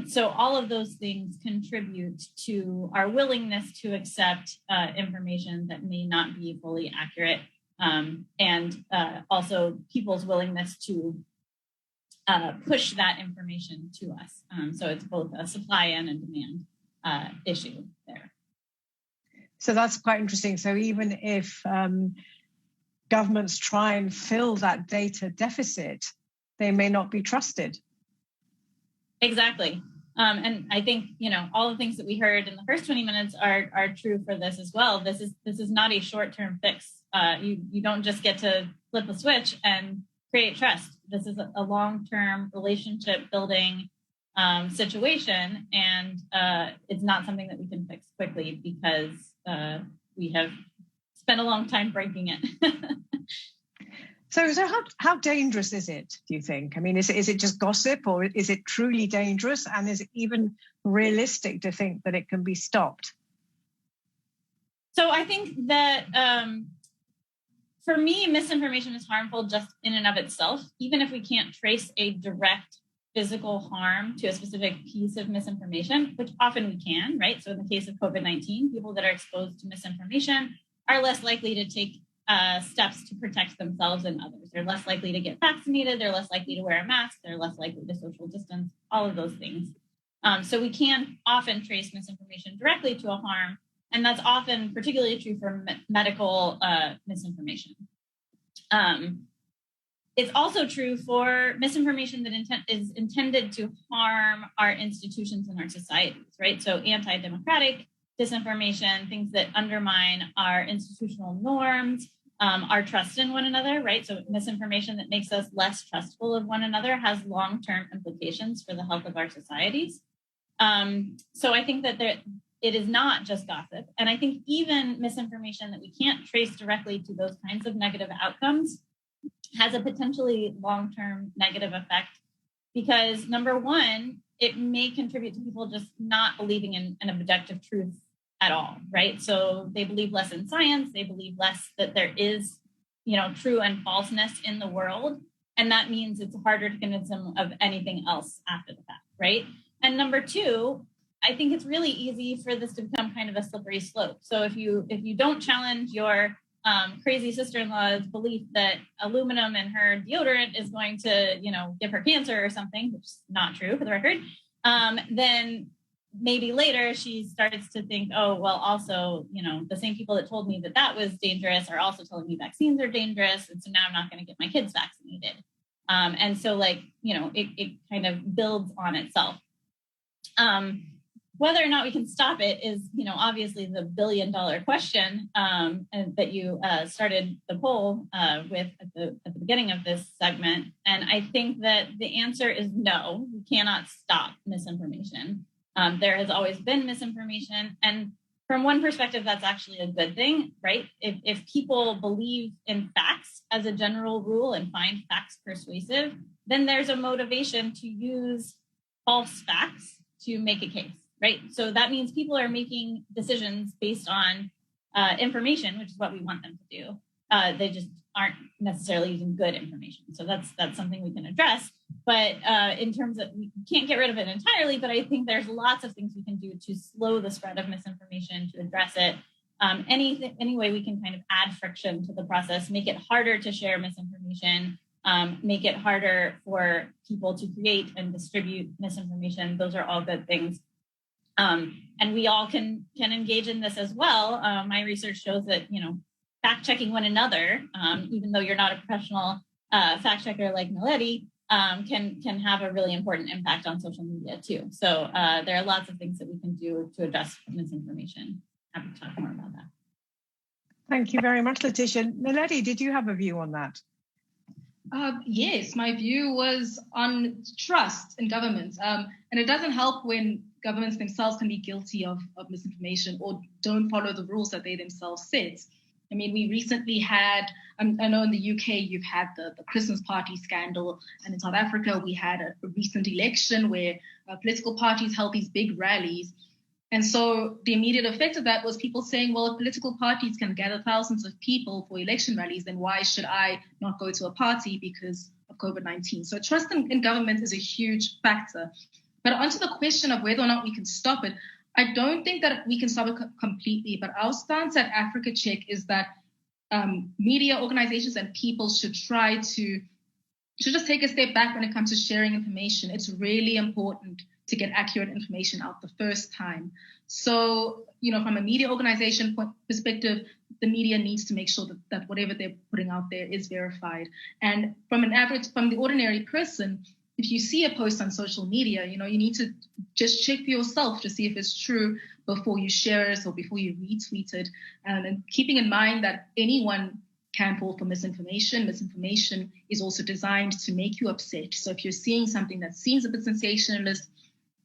Speaker 12: So all of those things contribute to our willingness to accept information that may not be fully accurate, and also people's willingness to push that information to us. So it's both a supply and a demand issue there.
Speaker 1: So that's quite interesting. So even if governments try and fill that data deficit, they may not be trusted.
Speaker 12: Exactly. And I think, all the things that we heard in the first 20 minutes are true for this as well. This is not a short-term fix. You don't just get to flip a switch and create trust. This is a long-term relationship building situation. And it's not something that we can fix quickly because we have spent a long time breaking it.
Speaker 1: So how dangerous is it, do you think? I mean, is it just gossip or is it truly dangerous? And is it even realistic to think that it can be stopped?
Speaker 12: So I think that for me, misinformation is harmful just in and of itself, even if we can't trace a direct physical harm to a specific piece of misinformation, which often we can, right? So in the case of COVID-19, people that are exposed to misinformation are less likely to take steps to protect themselves and others. They're less likely to get vaccinated. They're less likely to wear a mask. They're less likely to social distance, all of those things. So we can often trace misinformation directly to a harm. And that's often particularly true for medical misinformation. It's also true for misinformation that is intended to harm our institutions and our societies, right? So anti-democratic disinformation, things that undermine our institutional norms, our trust in one another, right? So misinformation that makes us less trustful of one another has long-term implications for the health of our societies. So I think that it is not just gossip. And I think even misinformation that we can't trace directly to those kinds of negative outcomes has a potentially long-term negative effect because, number one, it may contribute to people just not believing in an objective truth at all, right? So they believe less in science, they believe less that there is, true and falseness in the world. And that means it's harder to convince them of anything else after the fact, right? And number two, I think it's really easy for this to become kind of a slippery slope. So if you don't challenge your crazy sister-in-law's belief that aluminum in her deodorant is going to, give her cancer or something, which is not true for the record, then maybe later she starts to think, oh, well, also, the same people that told me that was dangerous are also telling me vaccines are dangerous. And so now I'm not going to get my kids vaccinated. And so it kind of builds on itself. Whether or not we can stop it is, obviously the billion-dollar question and that you started the poll with at the beginning of this segment. And I think that the answer is no, we cannot stop misinformation. There has always been misinformation. And from one perspective, that's actually a good thing, right? If people believe in facts as a general rule and find facts persuasive, then there's a motivation to use false facts to make a case. Right. So that means people are making decisions based on information, which is what we want them to do. They just aren't necessarily using good information. So that's something we can address. But in terms of, we can't get rid of it entirely, but I think there's lots of things we can do to slow the spread of misinformation, to address it. Any way we can kind of add friction to the process, make it harder to share misinformation, make it harder for people to create and distribute misinformation. Those are all good things. And we all can engage in this as well. My research shows that, fact checking one another, even though you're not a professional fact checker like Naledi, can have a really important impact on social media too. So there are lots of things that we can do to address misinformation. Happy to talk more about that.
Speaker 1: Thank you very much, Letitia. Naledi, did you have a view on that?
Speaker 8: Yes, my view was on trust in governments. And it doesn't help when governments themselves can be guilty of misinformation or don't follow the rules that they themselves set. I mean, we recently had, I know in the UK, you've had the Christmas party scandal. And in South Africa, we had a recent election where political parties held these big rallies. And so the immediate effect of that was people saying, well, if political parties can gather thousands of people for election rallies, then why should I not go to a party because of COVID-19? So trust in government is a huge factor. But onto the question of whether or not we can stop it, I don't think that we can stop it completely. But our stance at Africa Check is that media organizations and people should try to just take a step back when it comes to sharing information. It's really important to get accurate information out the first time. So, from a media organization perspective, the media needs to make sure that whatever they're putting out there is verified. And from the ordinary person, if you see a post on social media, you need to just check for yourself to see if it's true before you share it or before you retweet it. And keeping in mind that anyone can fall for misinformation. Misinformation is also designed to make you upset. So if you're seeing something that seems a bit sensationalist,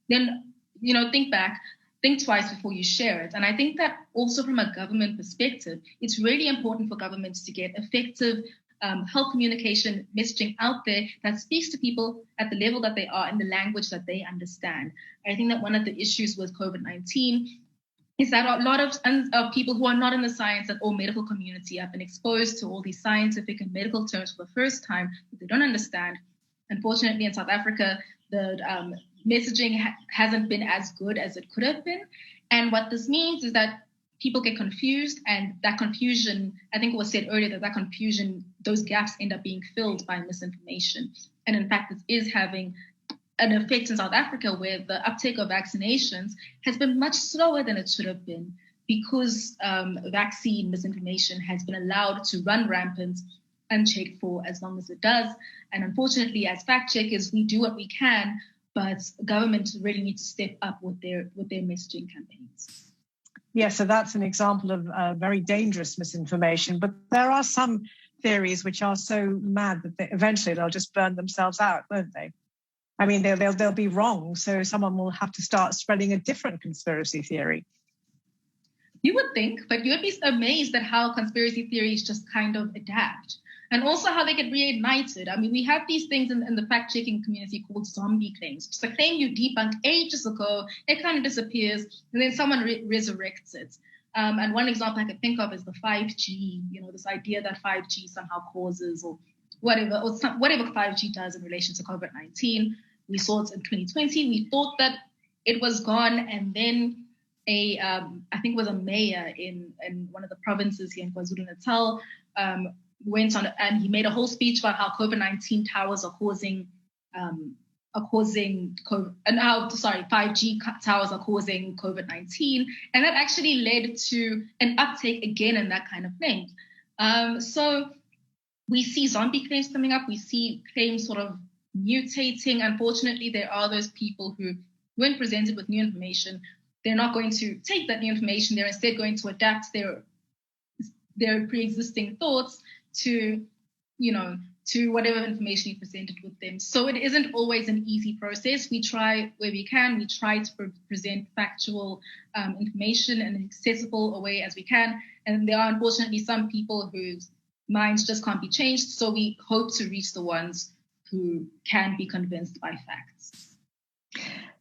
Speaker 8: then, think twice before you share it. And I think that also from a government perspective, it's really important for governments to get effective health communication messaging out there that speaks to people at the level that they are in the language that they understand. I think that one of the issues with COVID-19 is that a lot of people who are not in the science or medical community have been exposed to all these scientific and medical terms for the first time that they don't understand. Unfortunately, in South Africa, the messaging hasn't been as good as it could have been. And what this means is that people get confused, and that confusion, I think it was said earlier that confusion, those gaps end up being filled by misinformation. And in fact, it is having an effect in South Africa where the uptake of vaccinations has been much slower than it should have been because vaccine misinformation has been allowed to run rampant unchecked for as long as it does. And unfortunately, as fact checkers, we do what we can, but government really need to step up with their messaging campaigns.
Speaker 1: Yeah, so that's an example of very dangerous misinformation. But there are some theories which are so mad that eventually they'll just burn themselves out, won't they? I mean, they'll be wrong, so someone will have to start spreading a different conspiracy theory.
Speaker 8: You would think, but you would be amazed at how conspiracy theories just kind of adapt. And also how they get reignited. I mean, we have these things in the fact-checking community called zombie claims. It's a claim you debunked ages ago, it kind of disappears, and then someone resurrects it. And one example I could think of is the 5G, this idea that 5G somehow causes or whatever 5G does in relation to COVID-19. We saw it in 2020. We thought that it was gone, and then I think it was a mayor in one of the provinces here in KwaZulu-Natal went on and he made a whole speech about how COVID-19 towers are causing 5G towers are causing COVID-19, and that actually led to an uptake again in that kind of thing. So we see zombie claims coming up. We see claims sort of mutating. Unfortunately, there are those people who, when presented with new information, they're not going to take that new information. They're instead going to adapt their pre-existing thoughts to whatever information you presented with them. So it isn't always an easy process. We try where we can. We try to present factual information in an accessible a way as we can. And there are unfortunately some people whose minds just can't be changed. So we hope to reach the ones who can be convinced by facts.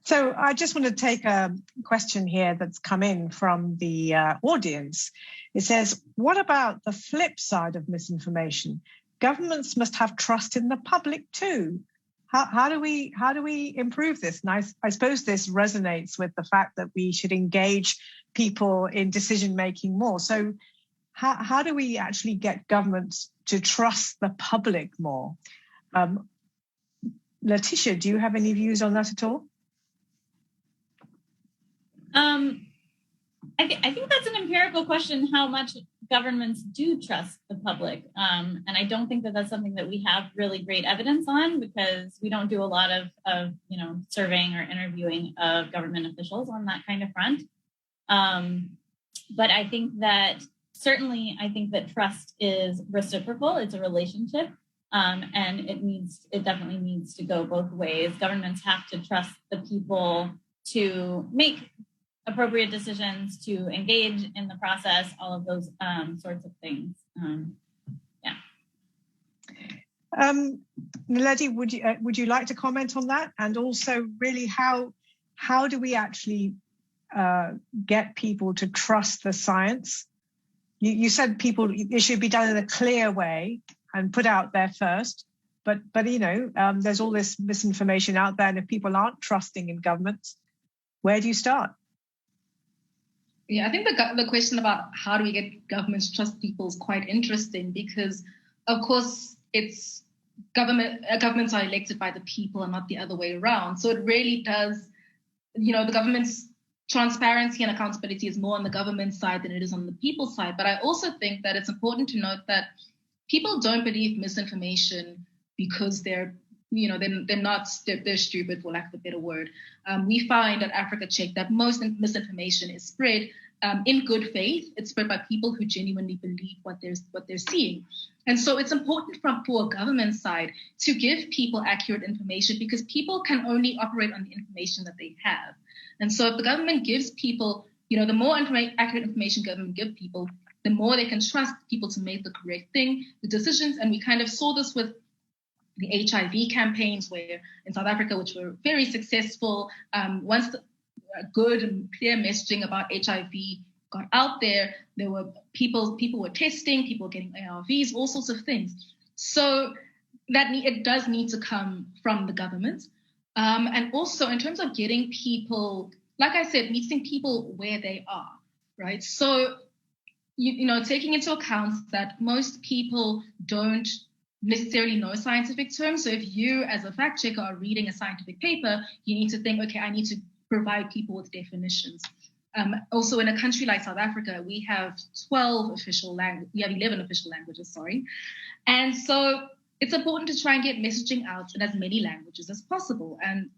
Speaker 1: So I just want to take a question here that's come in from the audience. It says, what about the flip side of misinformation? Governments must have trust in the public too. How do we improve this? And I suppose this resonates with the fact that we should engage people in decision making more. So how do we actually get governments to trust the public more? Letitia, do you have any views on that at all?
Speaker 12: I think that's an empirical question, how much governments do trust the public. And I don't think that that's something that we have really great evidence on, because we don't do a lot of surveying or interviewing of government officials on that kind of front. But I think that trust is reciprocal. It's a relationship. And it definitely needs to go both ways. Governments have to trust the people to make appropriate decisions, to engage in the process, all of those sorts of things.
Speaker 1: Naledi, would you like to comment on that? And also, really, how do we actually get people to trust the science? You said it should be done in a clear way and put out there first. But there's all this misinformation out there, and if people aren't trusting in governments, where do you start?
Speaker 8: Yeah, I think the question about how do we get governments to trust people is quite interesting, because, of course, it's governments are elected by the people and not the other way around. So it really does, the government's transparency and accountability is more on the government side than it is on the people's side. But I also think that it's important to note that people don't believe misinformation because they're stupid, for lack of a better word. We find at Africa Check that most misinformation is spread in good faith. It's spread by people who genuinely believe what they're seeing. And so it's important for a government side to give people accurate information, because people can only operate on the information that they have. And so if the government gives people, the more accurate information government give people, the more they can trust people to make the correct thing, the decisions. And we kind of saw this with the HIV campaigns in South Africa, which were very successful. Once the good and clear messaging about HIV got out there were people were testing, people were getting ARVs, all sorts of things. So it does need to come from the government. And also in terms of getting people, like I said, meeting people where they are, right? So, taking into account that most people don't necessarily know scientific terms. So if you as a fact checker are reading a scientific paper, you need to think, okay, I need to provide people with definitions. Also, in a country like South Africa, we have 11 official languages, And so it's important to try and get messaging out in as many languages as possible. And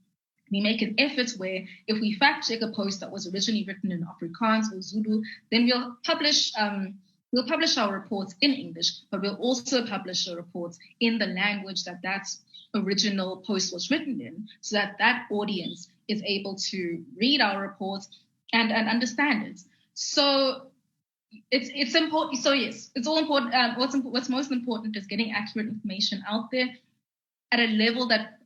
Speaker 8: we make an effort where if we fact check a post that was originally written in Afrikaans or Zulu, then we'll publish our reports in English, but we'll also publish the reports in the language that original post was written in, so that audience is able to read our reports and understand it. So it's important. So yes, it's all important. What's most important is getting accurate information out there at a level that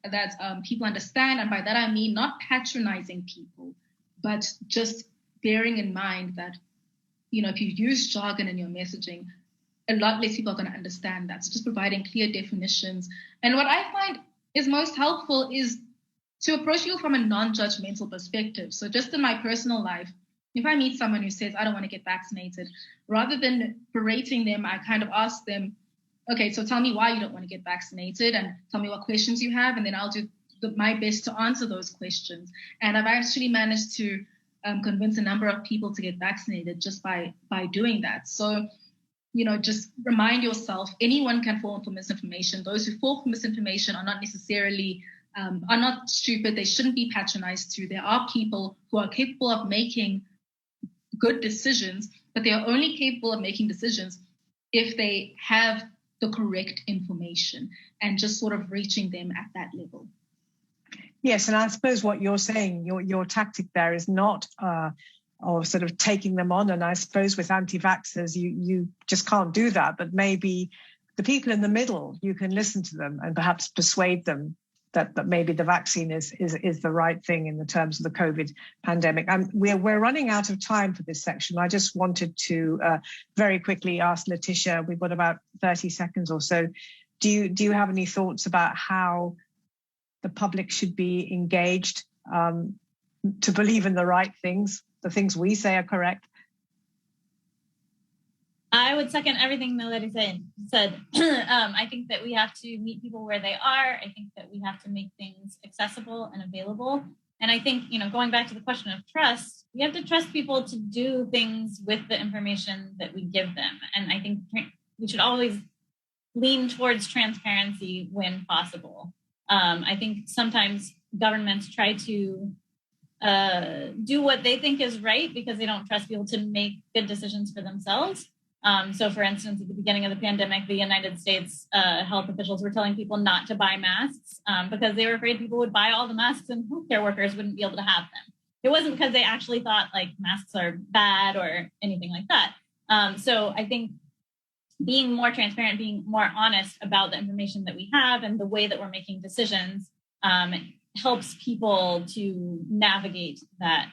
Speaker 8: people understand. And by that, I mean not patronizing people, but just bearing in mind that, if you use jargon in your messaging, a lot less people are going to understand that. So just providing clear definitions. And what I find is most helpful is to approach people from a non-judgmental perspective. So just in my personal life, if I meet someone who says, I don't want to get vaccinated, rather than berating them, I kind of ask them, okay, so tell me why you don't want to get vaccinated and tell me what questions you have, and then I'll do my best to answer those questions. And I've actually managed to convince a number of people to get vaccinated just by doing that. So, just remind yourself, anyone can fall for misinformation. Those who fall for misinformation are not necessarily, are not stupid. They shouldn't be patronized too. There are people who are capable of making good decisions, but they are only capable of making decisions if they have the correct information and just sort of reaching them at that level.
Speaker 1: Yes, and I suppose what you're saying, your tactic there is not or sort of taking them on. And I suppose with anti-vaxxers, you just can't do that. But maybe the people in the middle, you can listen to them and perhaps persuade them that maybe the vaccine is the right thing in the terms of the COVID pandemic. And we're running out of time for this section. I just wanted to very quickly ask Letitia, we've got about 30 seconds or so. Do you have any thoughts about how the public should be engaged to believe in the right things, the things we say are correct?
Speaker 12: I would second everything Melody said. I think that we have to meet people where they are. I think that we have to make things accessible and available. And I think, going back to the question of trust, we have to trust people to do things with the information that we give them. And I think we should always lean towards transparency when possible. I think sometimes governments try to do what they think is right because they don't trust people to make good decisions for themselves. So, for instance, at the beginning of the pandemic, the United States health officials were telling people not to buy masks because they were afraid people would buy all the masks and healthcare workers wouldn't be able to have them. It wasn't because they actually thought masks are bad or anything like that. So I think being more transparent, being more honest about the information that we have and the way that we're making decisions helps people to navigate that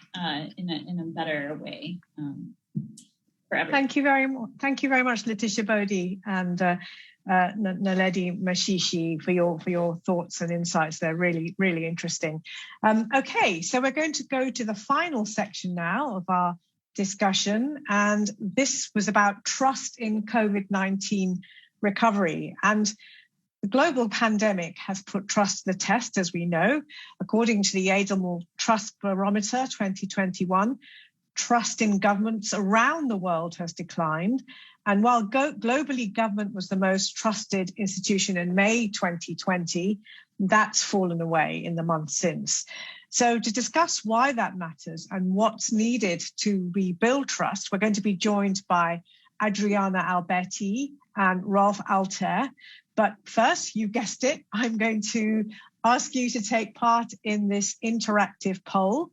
Speaker 12: in a better way.
Speaker 1: Thank you very much. Thank you very much, Letitia Bodie and Naledi Mashishi for your thoughts and insights. They're really, really interesting. Okay, so we're going to go to the final section now of our discussion, and this was about trust in COVID-19 recovery. And the global pandemic has put trust to the test, as we know. According to the Edelman Trust Barometer 2021, trust in governments around the world has declined. And while globally government was the most trusted institution in May 2020, that's fallen away in the months since. So to discuss why that matters and what's needed to rebuild trust, we're going to be joined by Adriana Alberti and Ralph Alter. But first, you guessed it, I'm going to ask you to take part in this interactive poll.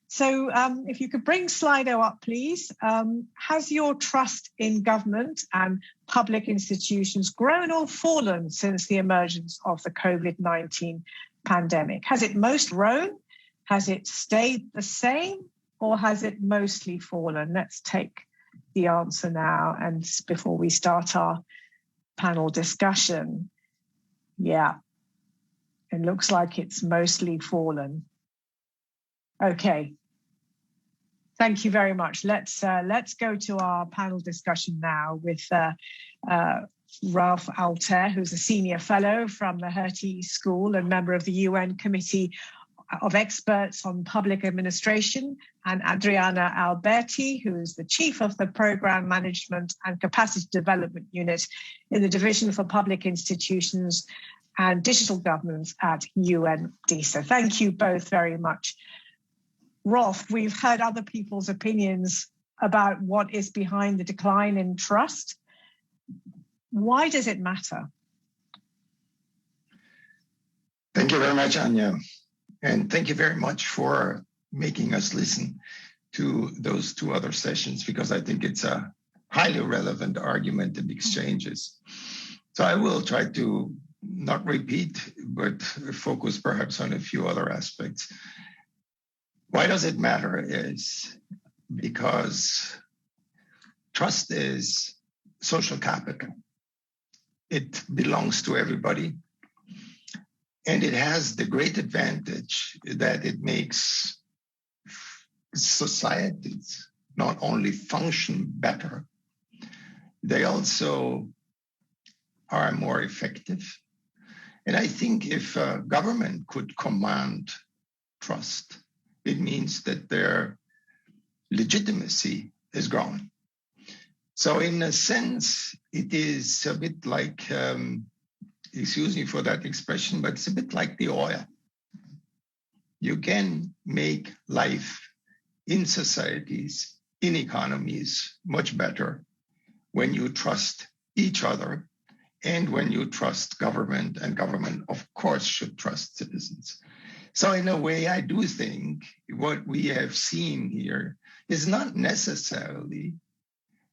Speaker 1: So if you could bring Slido up, please. Has your trust in government and public institutions grown or fallen since the emergence of the COVID-19 pandemic? Has it most grown? Has it stayed the same? Or has it mostly fallen? Let's take the answer now, and before we start our panel discussion. Yeah, it looks like it's mostly fallen. Okay. Thank you very much. Let's go to our panel discussion now with Ralph Alter, who's a senior fellow from the Hertie School and member of the UN Committee of experts on public administration, and Adriana Alberti, who is the chief of the Program Management and Capacity Development Unit in the Division for Public Institutions and Digital Governance at UN DESA. Thank you both very much. Rolf, we've heard other people's opinions about what is behind the decline in trust. Why does it matter?
Speaker 13: Thank you very much, Anya. And thank you very much for making us listen to those two other sessions, because I think it's a highly relevant argument and exchanges. So I will try to not repeat, but focus perhaps on a few other aspects. Why does it matter is because trust is social capital. It belongs to everybody. And it has the great advantage that it makes societies not only function better, they also are more effective. And I think if a government could command trust, it means that their legitimacy is growing. So in a sense, it is a bit like, excuse me for that expression, but it's a bit like the oil. You can make life in societies, in economies, much better when you trust each other and when you trust government, and government, of course, should trust citizens. So in a way, I do think what we have seen here is not necessarily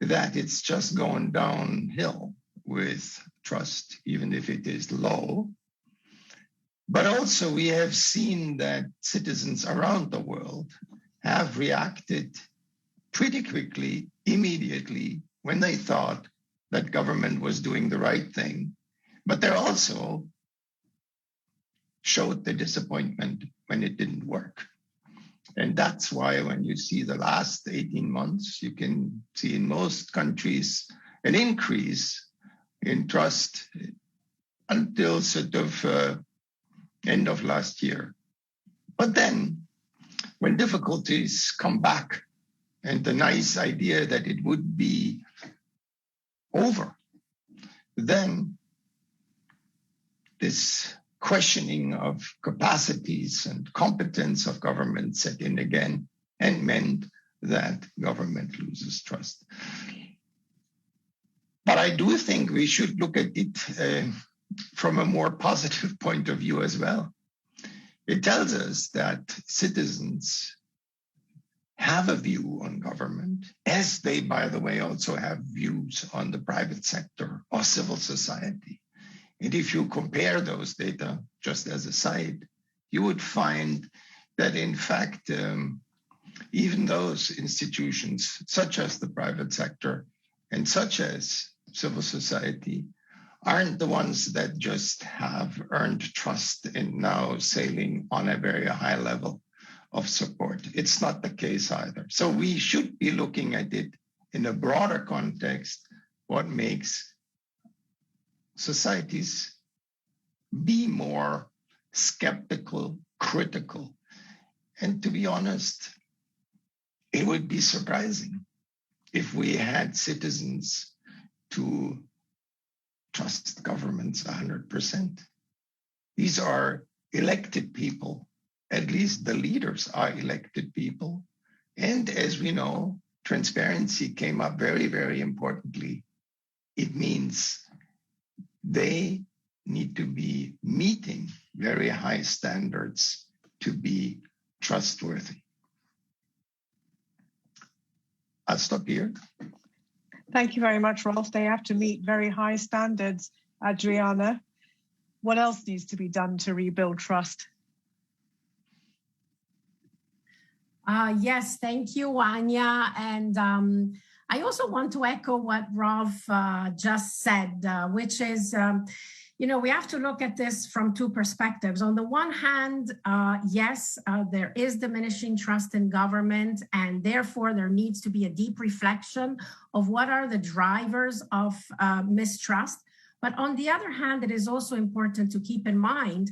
Speaker 13: that it's just going downhill with trust, even if it is low. But also we have seen that citizens around the world have reacted pretty quickly, immediately, when they thought that government was doing the right thing. But they also showed the disappointment when it didn't work. And that's why when you see the last 18 months, you can see in most countries an increase in trust until sort of end of last year. But then when difficulties come back and the nice idea that it would be over, then this questioning of capacities and competence of government set in again and meant that government loses trust. But I do think we should look at it from a more positive point of view as well. It tells us that citizens have a view on government, as they, by the way, also have views on the private sector or civil society. And if you compare those data, just as a side, you would find that, in fact, even those institutions, such as the private sector and such as civil society, aren't the ones that just have earned trust and now sailing on a very high level of support. It's not the case either. So we should be looking at it in a broader context, what makes societies be more skeptical, critical. And to be honest, it would be surprising if we had citizens to trust governments 100%. These are elected people. At least the leaders are elected people. And as we know, transparency came up very, very importantly. It means they need to be meeting very high standards to be trustworthy. I'll stop here.
Speaker 1: Thank you very much, Rolf. They have to meet very high standards. Adriana, what else needs to be done to rebuild trust?
Speaker 14: Yes, thank you, Anya. And I also want to echo what Rolf just said, which is, we have to look at this from two perspectives. On the one hand, yes, there is diminishing trust in government, and therefore there needs to be a deep reflection of what are the drivers of mistrust. But on the other hand, it is also important to keep in mind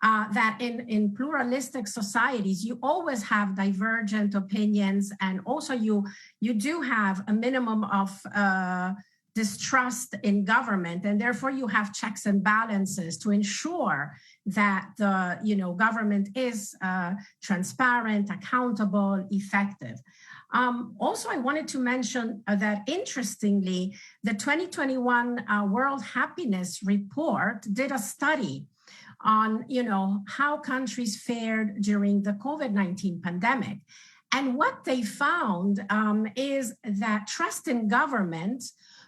Speaker 14: that in pluralistic societies, you always have divergent opinions, and also you do have a minimum of distrust in government, and therefore you have checks and balances to ensure that the government is transparent, accountable, effective. Also, I wanted to mention that interestingly, the 2021 World Happiness Report did a study on how countries fared during the COVID-19 pandemic. And what they found is that trust in government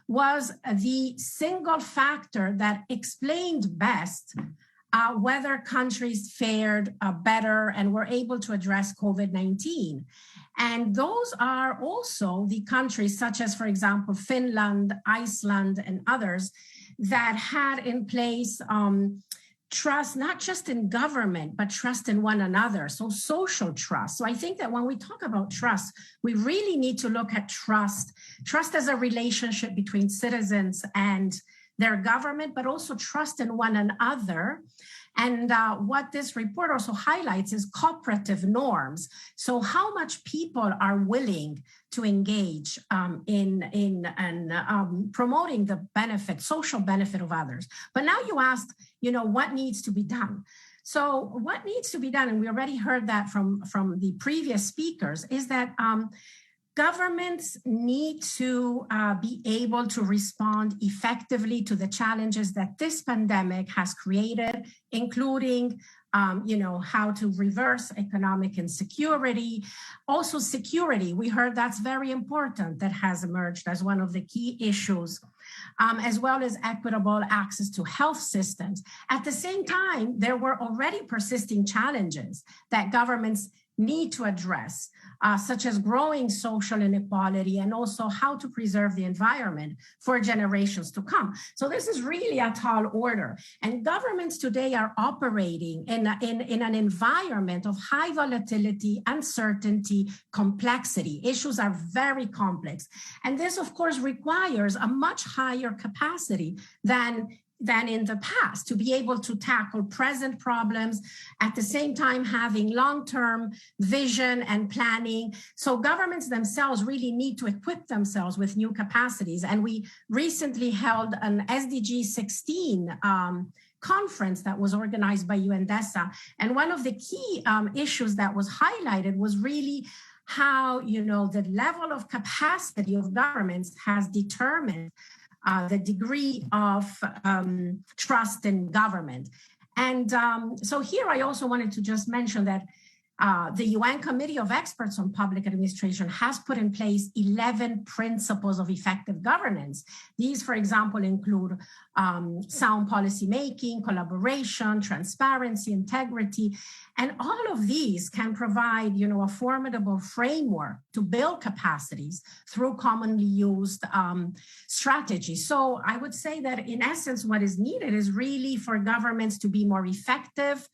Speaker 14: was the single factor that explained best whether countries fared better and were able to address COVID-19. And those are also the countries such as, for example, Finland, Iceland, and others that had in place trust, not just in government, but trust in one another. So social trust. So I think that when we talk about trust, we really need to look at trust as a relationship between citizens and their government, but also trust in one another. And what this report also highlights is cooperative norms. So how much people are willing to engage in promoting the benefit, social benefit of others. But now you asked, what needs to be done? So what needs to be done, and we already heard that from the previous speakers, is that governments need to be able to respond effectively to the challenges that this pandemic has created, including how to reverse economic insecurity. Also security, we heard that's very important, that has emerged as one of the key issues, as well as equitable access to health systems. At the same time, there were already persisting challenges that governments need to address, such as growing social inequality and also how to preserve the environment for generations to come. So this is really a tall order. And governments today are operating in an environment of high volatility, uncertainty, complexity. Issues are very complex. And this, of course, requires a much higher capacity than in the past to be able to tackle present problems, at the same time having long-term vision and planning. So governments themselves really need to equip themselves with new capacities. And we recently held an SDG 16 conference that was organized by DESA. And one of the key issues that was highlighted was really how, the level of capacity of governments has determined the degree of trust in government. And so here I also wanted to just mention that the UN Committee of Experts on Public Administration has put in place 11 principles of effective governance. These, for example, include sound policy making, collaboration, transparency, integrity, and all of these can provide, a formidable framework to build capacities through commonly used strategies. So I would say that in essence, what is needed is really for governments to be more effective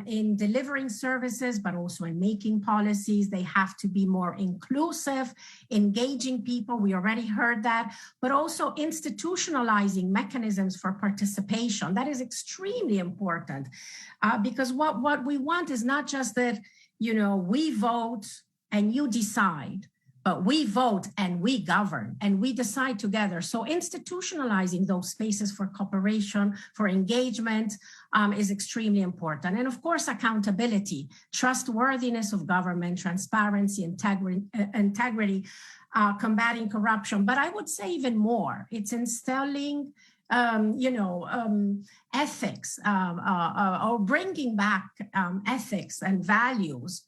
Speaker 14: in delivering services, but also in making policies. They have to be more inclusive, engaging people. We already heard that, but also institutionalizing mechanisms for participation. That is extremely important because what we want is not just that, we vote and you decide, but we vote and we govern and we decide together. So institutionalizing those spaces for cooperation, for engagement is extremely important. And of course, accountability, trustworthiness of government, transparency, integrity, combating corruption. But I would say even more, it's instilling ethics or bringing back ethics and values,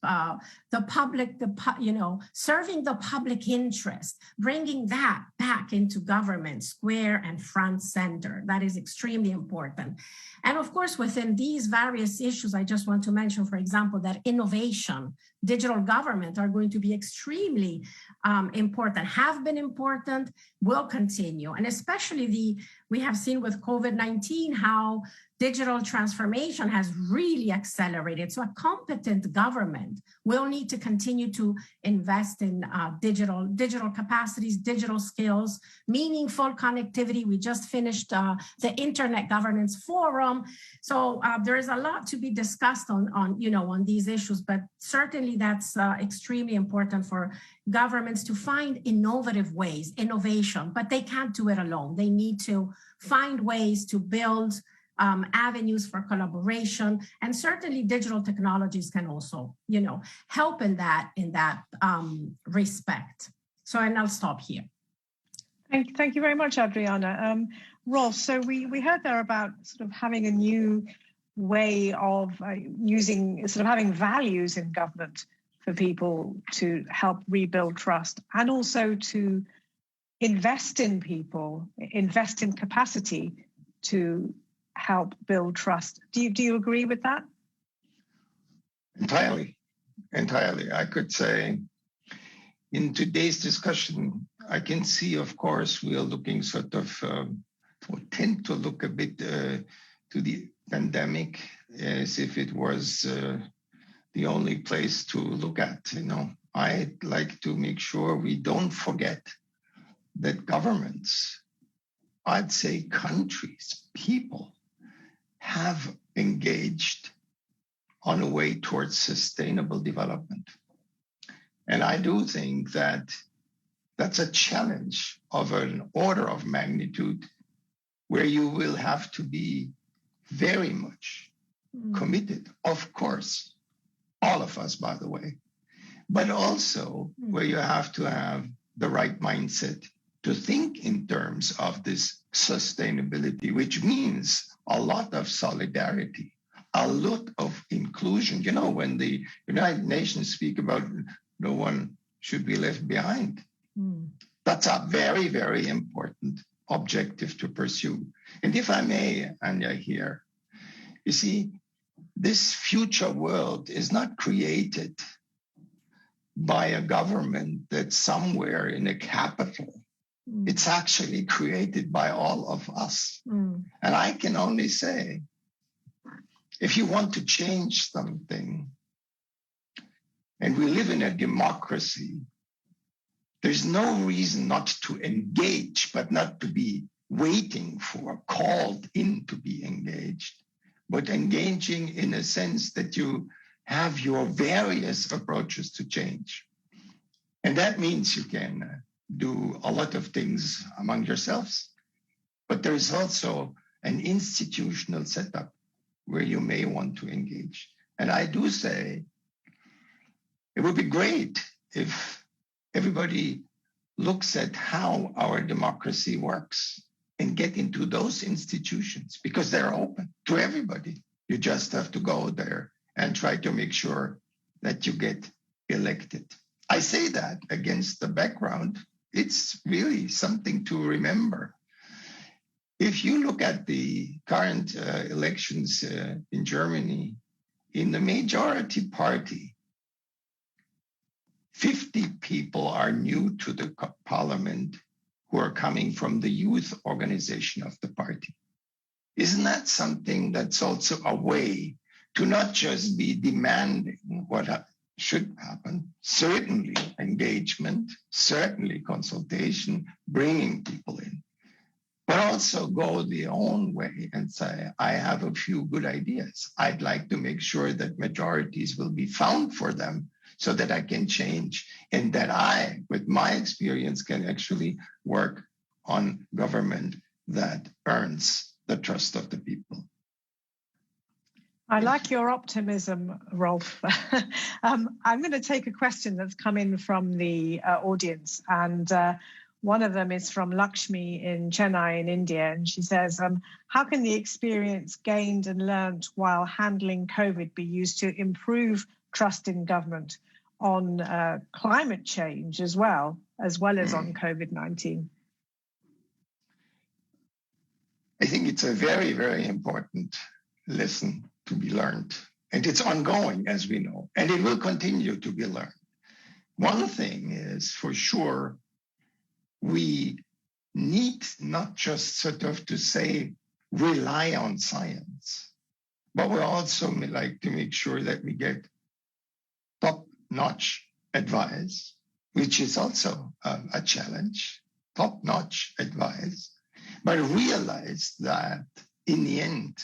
Speaker 14: serving the public interest, bringing that back into government, square and front center. That is extremely important. And of course, within these various issues, I just want to mention, for example, that innovation, digital government are going to be extremely important, have been important, will continue. And especially we have seen with COVID-19 how digital transformation has really accelerated. So a competent government will need to continue to invest in digital capacities, digital skills, meaningful connectivity. We just finished the Internet Governance Forum. So there is a lot to be discussed on these issues, but certainly that's extremely important for governments to find innovative ways, innovation, but they can't do it alone. They need to find ways to build avenues for collaboration, and certainly digital technologies can also, help in that respect. So, and I'll stop here.
Speaker 1: Thank you very much, Adriana. Rolf, so we heard there about sort of having a new way of having values in government for people to help rebuild trust, and also to invest in people, invest in capacity to help build trust. Do you agree with that?
Speaker 13: Entirely. I could say in today's discussion, I can see, of course, we are looking tend to look a bit to the pandemic as if it was the only place to look at. I'd like to make sure we don't forget that governments, I'd say countries, people, have engaged on a way towards sustainable development. And I do think that that's a challenge of an order of magnitude where you will have to be very much committed, of course, all of us, by the way, but also where you have to have the right mindset to think in terms of this sustainability, which means a lot of solidarity, a lot of inclusion. When the United Nations speak about no one should be left behind, that's a very, very important objective to pursue. And if I may, Anya, here, you see, this future world is not created by a government that's somewhere in a capital. It's actually created by all of us. And I can only say, if you want to change something, and we live in a democracy, there's no reason not to engage, but not to be waiting for, called in to be engaged, but engaging in a sense that you have your various approaches to change. And that means you can do a lot of things among yourselves, but there's also an institutional setup where you may want to engage. And I do say it would be great if everybody looks at how our democracy works and get into those institutions, because they're open to everybody. You just have to go there and try to make sure that you get elected. I say that against the background. It's really something to remember. If you look at the current elections in Germany, in the majority party, 50 people are new to the parliament who are coming from the youth organization of the party. Isn't that something that's also a way to not just be demanding what should happen? Certainly engagement, certainly consultation, bringing people in, but also go the own way and say, I have a few good ideas. I'd like to make sure that majorities will be found for them so that I can change, and that I, with my experience, can actually work on government that earns the trust of the people.
Speaker 1: I like your optimism, Rolf. I'm going to take a question that's come in from the audience, and one of them is from Lakshmi in Chennai in India, and she says, how can the experience gained and learned while handling COVID be used to improve trust in government on climate change as well as on COVID-19?
Speaker 13: I think it's a very, very important lesson to be learned. And it's ongoing, as we know, and it will continue to be learned. One thing is for sure, we need not just sort of to say rely on science, but we also like to make sure that we get top-notch advice, which is also a challenge, top-notch advice, but realize that in the end,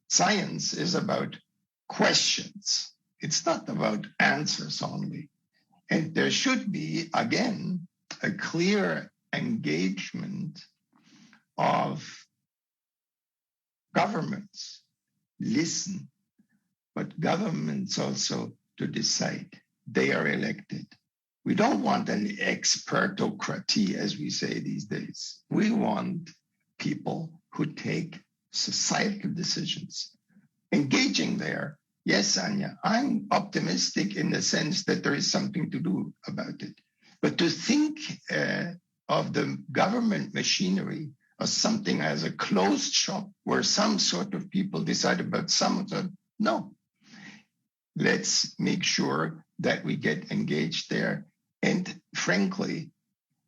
Speaker 13: science is about questions. It's not about answers only. And there should be, again, a clear engagement of governments. Listen, but governments also to decide. They are elected. We don't want an expertocracy, as we say these days. We want people who take societal decisions, engaging there. Yes, Anya, I'm optimistic in the sense that there is something to do about it. But to think of the government machinery as something as a closed shop where some sort of people decide about some of them, no. Let's make sure that we get engaged there. And frankly,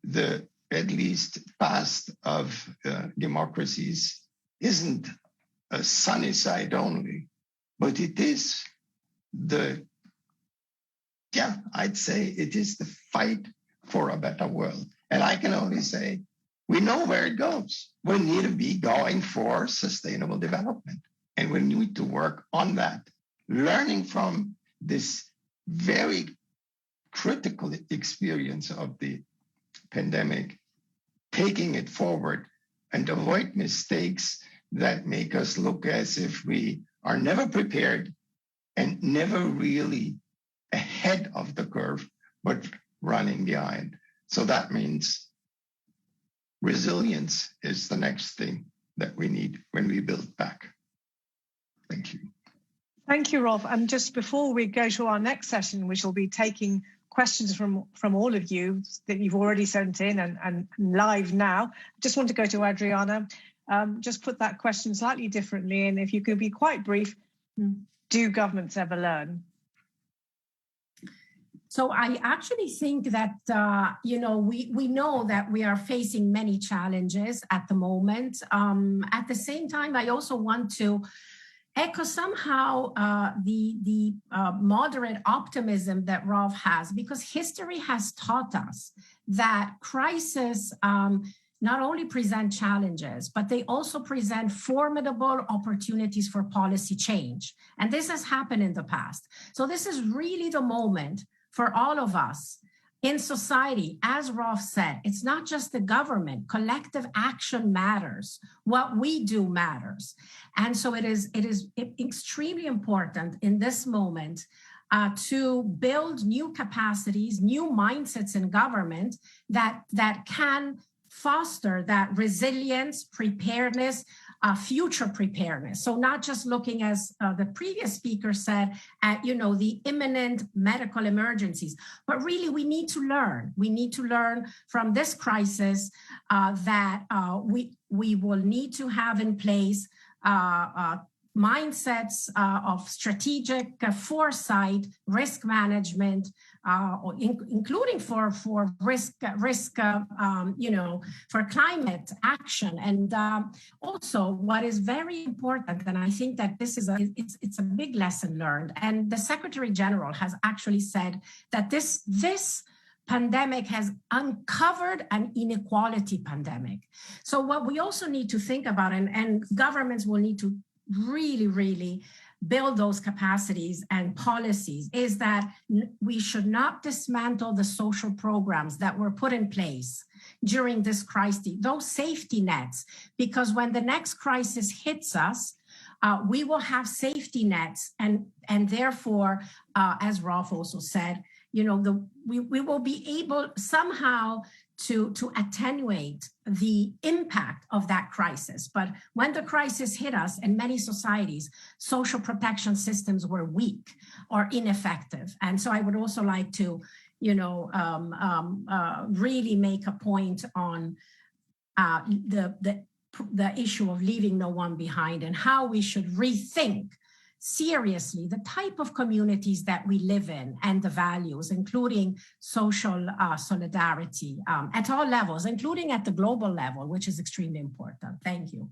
Speaker 13: the at least past of democracies isn't a sunny side only, but it is I'd say it is the fight for a better world. And I can only say, we know where it goes. We need to be going for sustainable development. And we need to work on that, learning from this very critical experience of the pandemic, taking it forward and avoid mistakes that make us look as if we are never prepared and never really ahead of the curve, but running behind. So that means resilience is the next thing that we need when we build back. Thank you.
Speaker 1: Thank you, Rolf. And just before we go to our next session, which will be taking questions from all of you that you've already sent in and live now, I just want to go to Adriana. Just put that question slightly differently, and if you could be quite brief, do governments ever learn?
Speaker 14: So I actually think that, we know that we are facing many challenges at the moment. At the same time, I also want to echo somehow the moderate optimism that Rolf has, because history has taught us that crises not only present challenges, but they also present formidable opportunities for policy change. And this has happened in the past. So this is really the moment for all of us in society. As Rolf said, it's not just the government. Collective action matters. What we do matters. And so it is extremely important in this moment to build new capacities, new mindsets in government that can foster that resilience, preparedness, future preparedness. So not just looking, as the previous speaker said, at the imminent medical emergencies, but really we need to learn. We need to learn from this crisis that we will need to have in place mindsets of strategic foresight, risk management, including for risk, for climate action. And also what is very important, and I think that this is it's a big lesson learned. And the Secretary General has actually said that this pandemic has uncovered an inequality pandemic. So what we also need to think about, and governments will need to really build those capacities and policies, is that we should not dismantle the social programs that were put in place during this crisis, those safety nets, because when the next crisis hits us, we will have safety nets, and therefore, as Rolf also said, we will be able somehow to attenuate the impact of that crisis. But when the crisis hit us in many societies, social protection systems were weak or ineffective. And so I would also like to, really make a point on the issue of leaving no one behind, and how we should rethink seriously the type of communities that we live in and the values, including social solidarity at all levels, including at the global level, which is extremely important. Thank you.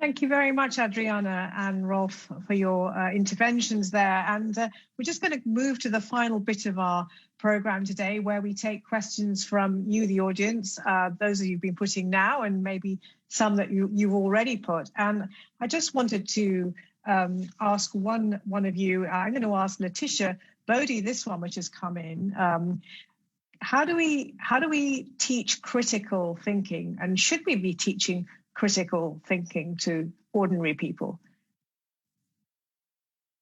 Speaker 1: Thank you very much, Adriana and Rolf, for your interventions there. And we're just going to move to the final bit of our program today, where we take questions from you, the audience, those that you've been putting now, and maybe some that you've already put. And I just wanted to ask one of you. I'm going to ask Letitia Bodie this one, which has come in. How do we teach critical thinking, and should we be teaching critical thinking to ordinary people?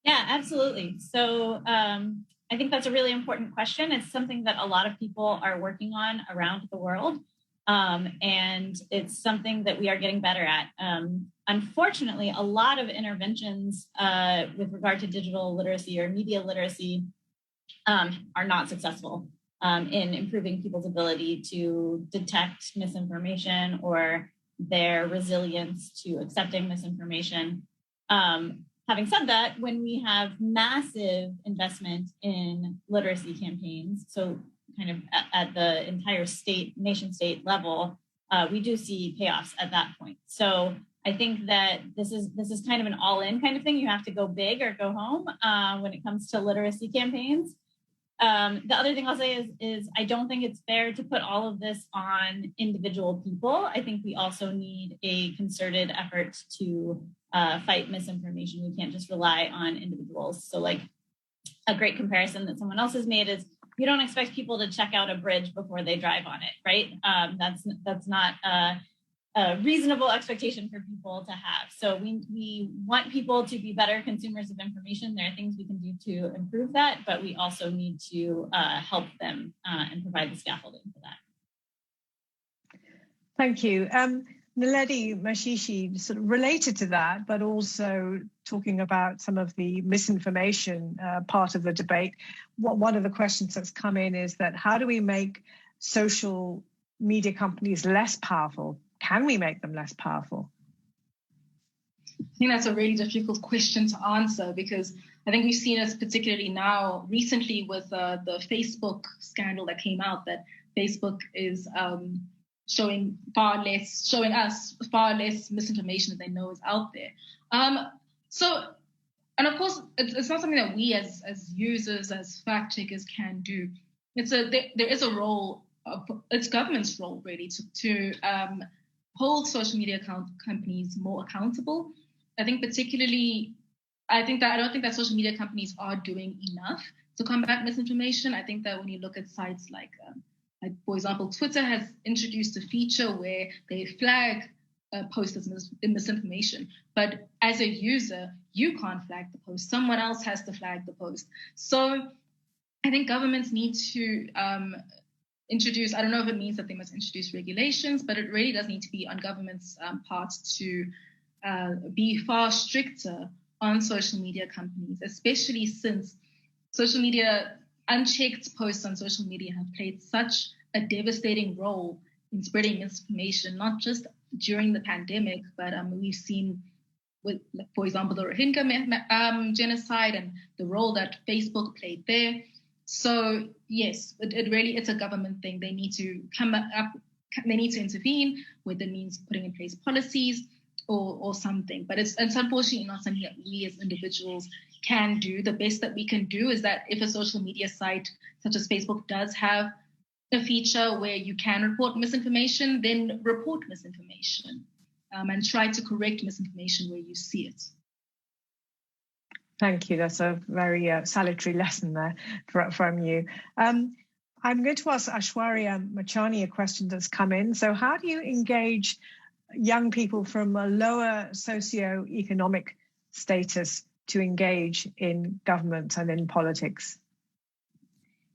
Speaker 12: Yeah, absolutely. So I think that's a really important question. It's something that a lot of people are working on around the world. And it's something that we are getting better at. Unfortunately, a lot of interventions with regard to digital literacy or media literacy are not successful in improving people's ability to detect misinformation or their resilience to accepting misinformation. Having said that, when we have massive investment in literacy campaigns, so kind of at the entire nation state level, we do see payoffs at that point. So I think that this is kind of an all-in kind of thing. You have to go big or go home when it comes to literacy campaigns. The other thing I'll say is I don't think it's fair to put all of this on individual people. I think we also need a concerted effort to fight misinformation. We can't just rely on individuals. So like a great comparison that someone else has made is you don't expect people to check out a bridge before they drive on it, right? That's not a reasonable expectation for people to have. So we want people to be better consumers of information. There are things we can do to improve that, but we also need to help them and provide the scaffolding for that.
Speaker 1: Thank you. Naledi Mashishi, sort of related to that, but also talking about some of the misinformation part of the debate. One of the questions that's come in is that how do we make social media companies less powerful? Can we make them less powerful?
Speaker 8: I think that's a really difficult question to answer, because I think we've seen us particularly now recently with the Facebook scandal that came out, that Facebook is showing us far less misinformation that they know is out there. And of course, it's not something that we as users, as fact checkers can do. There is a role, it's government's role really to hold social media companies more accountable. I don't think that social media companies are doing enough to combat misinformation. I think that when you look at sites like for example, Twitter has introduced a feature where they flag posts as misinformation, but as a user, you can't flag the post. Someone else has to flag the post. So I think governments need to introduce, I don't know if it means that they must introduce regulations, but it really does need to be on government's part to be far stricter on social media companies, especially since social media, unchecked posts on social media have played such a devastating role in spreading misinformation, not just during the pandemic, but we've seen with, for example, the Rohingya genocide and the role that Facebook played there. So yes, it's a government thing. They need to they need to intervene, whether it means putting in place policies or something. But it's unfortunately not something that we as individuals can do. The best that we can do is that if a social media site such as Facebook does have a feature where you can report misinformation, then report misinformation and try to correct misinformation where you see it.
Speaker 1: Thank you. That's a very salutary lesson there from you. I'm going to ask Aishwarya Machani a question that's come in. So how do you engage young people from a lower socioeconomic status to engage in government and in politics?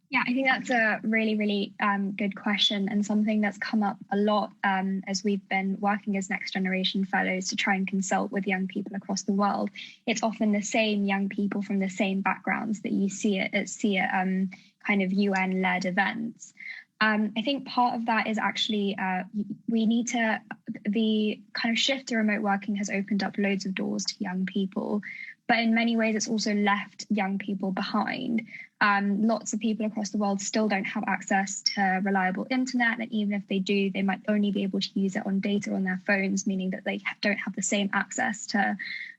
Speaker 2: Yeah, I think that's a really, really good question, and something that's come up a lot as we've been working as Next Generation Fellows to try and consult with young people across the world. It's often the same young people from the same backgrounds that you see at kind of UN-led events. I think part of that is actually the kind of shift to remote working has opened up loads of doors to young people. But in many ways, it's also left young people behind. Lots of people across the world still don't have access to reliable internet, and even if they do, they might only be able to use it on data on their phones, meaning that they don't have the same access to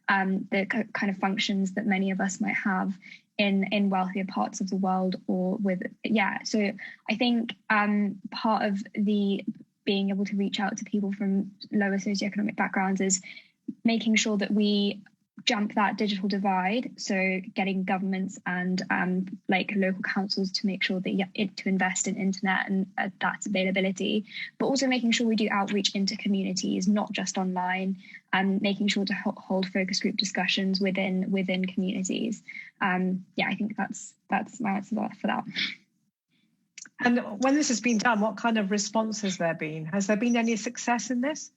Speaker 2: the kind of functions that many of us might have in wealthier parts of the world. So I think part of the being able to reach out to people from lower socioeconomic backgrounds is making sure that we jump that digital divide. So getting governments and local councils to make sure that to invest in internet and that's availability, but also making sure we do outreach into communities, not just online, and making sure to hold focus group discussions within communities. I think that's my answer for that.
Speaker 1: And when this has been done, what kind of response has there been? Has there been any success in this?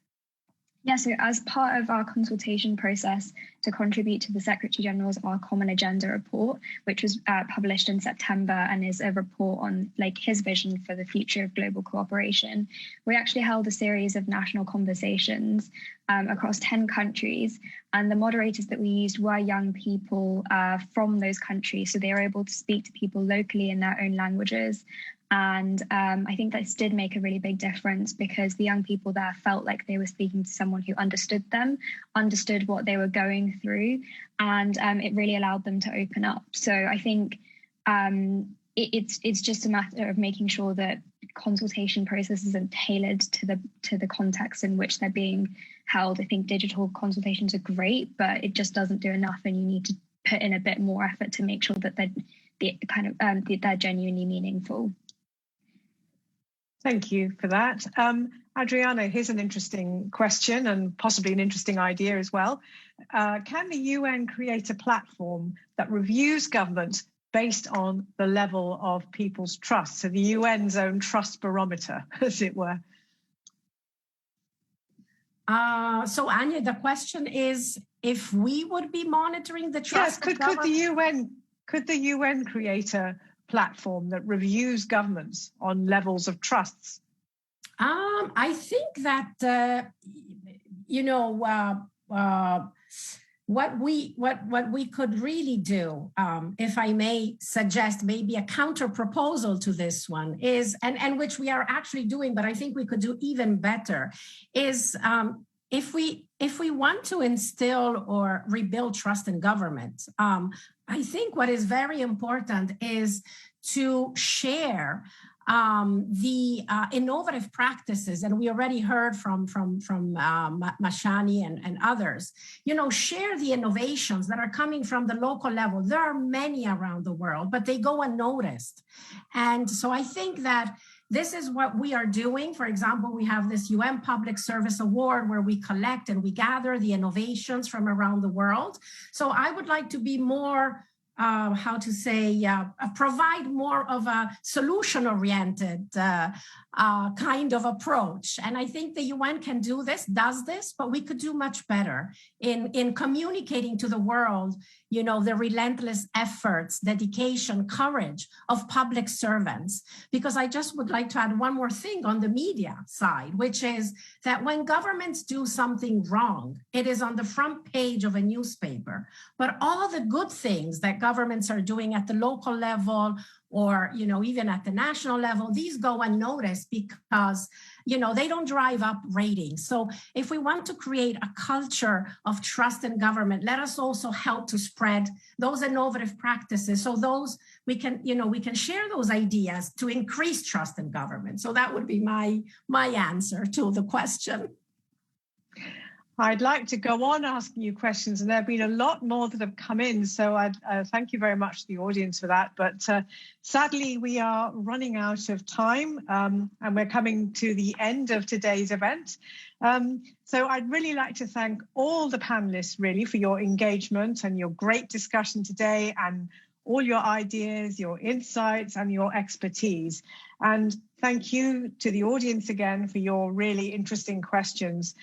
Speaker 2: Yeah, so as part of our consultation process to contribute to the Secretary General's Our Common Agenda report, which was published in September and is a report on his vision for the future of global cooperation, we actually held a series of national conversations across 10 countries. And the moderators that we used were young people from those countries. So they were able to speak to people locally in their own languages. And I think this did make a really big difference because the young people there felt like they were speaking to someone who understood them, understood what they were going through, and it really allowed them to open up. So I think it's just a matter of making sure that consultation processes are tailored to the context in which they're being held. I think digital consultations are great, but it just doesn't do enough, and you need to put in a bit more effort to make sure that they're genuinely meaningful.
Speaker 1: Thank you for that. Adriana, here's an interesting question and possibly an interesting idea as well. Can the UN create a platform that reviews government based on the level of people's trust? So the UN's own trust barometer, as it were.
Speaker 14: So Anya, the question is if we would be monitoring the trust.
Speaker 1: Yes, could the UN create a platform that reviews governments on levels of trusts?
Speaker 14: I think that what we could really do, if I may suggest maybe a counter proposal to this one, is and which we are actually doing, but I think we could do even better, is if we want to instill or rebuild trust in government, I think what is very important is to share the innovative practices, and we already heard from Mashani and others, share the innovations that are coming from the local level. There are many around the world, but they go unnoticed. And so I think that this is what we are doing. For example, we have this UN Public Service Award where we collect and we gather the innovations from around the world. So I would like to be more provide more of a solution-oriented kind of approach. And I think the UN does this, but we could do much better in communicating to the world, the relentless efforts, dedication, courage of public servants. Because I just would like to add one more thing on the media side, which is that when governments do something wrong, it is on the front page of a newspaper. But all the good things that governments are doing at the local level or, even at the national level, these go unnoticed because, they don't drive up ratings. So if we want to create a culture of trust in government, let us also help to spread those innovative practices. So we can share those ideas to increase trust in government. So that would be my answer to the question.
Speaker 1: I'd like to go on asking you questions, and there have been a lot more that have come in, so I thank you very much to the audience for that. But sadly, we are running out of time, and we're coming to the end of today's event. So I'd really like to thank all the panelists, really, for your engagement and your great discussion today, and all your ideas, your insights, and your expertise. And thank you to the audience again for your really interesting questions.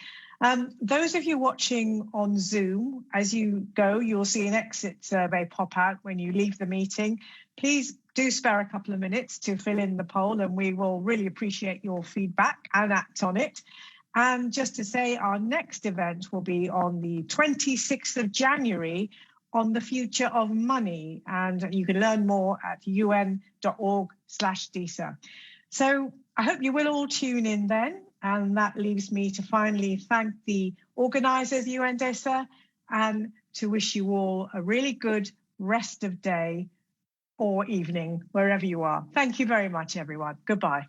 Speaker 1: Those of you watching on Zoom, as you go, you'll see an exit survey pop out when you leave the meeting. Please do spare a couple of minutes to fill in the poll, and we will really appreciate your feedback and act on it. And just to say, our next event will be on the 26th of January on the future of money, and you can learn more at un.org/DESA. So I hope you will all tune in then, and that leaves me to finally thank the organisers, UN-DESA, and to wish you all a really good rest of day or evening, wherever you are. Thank you very much, everyone. Goodbye.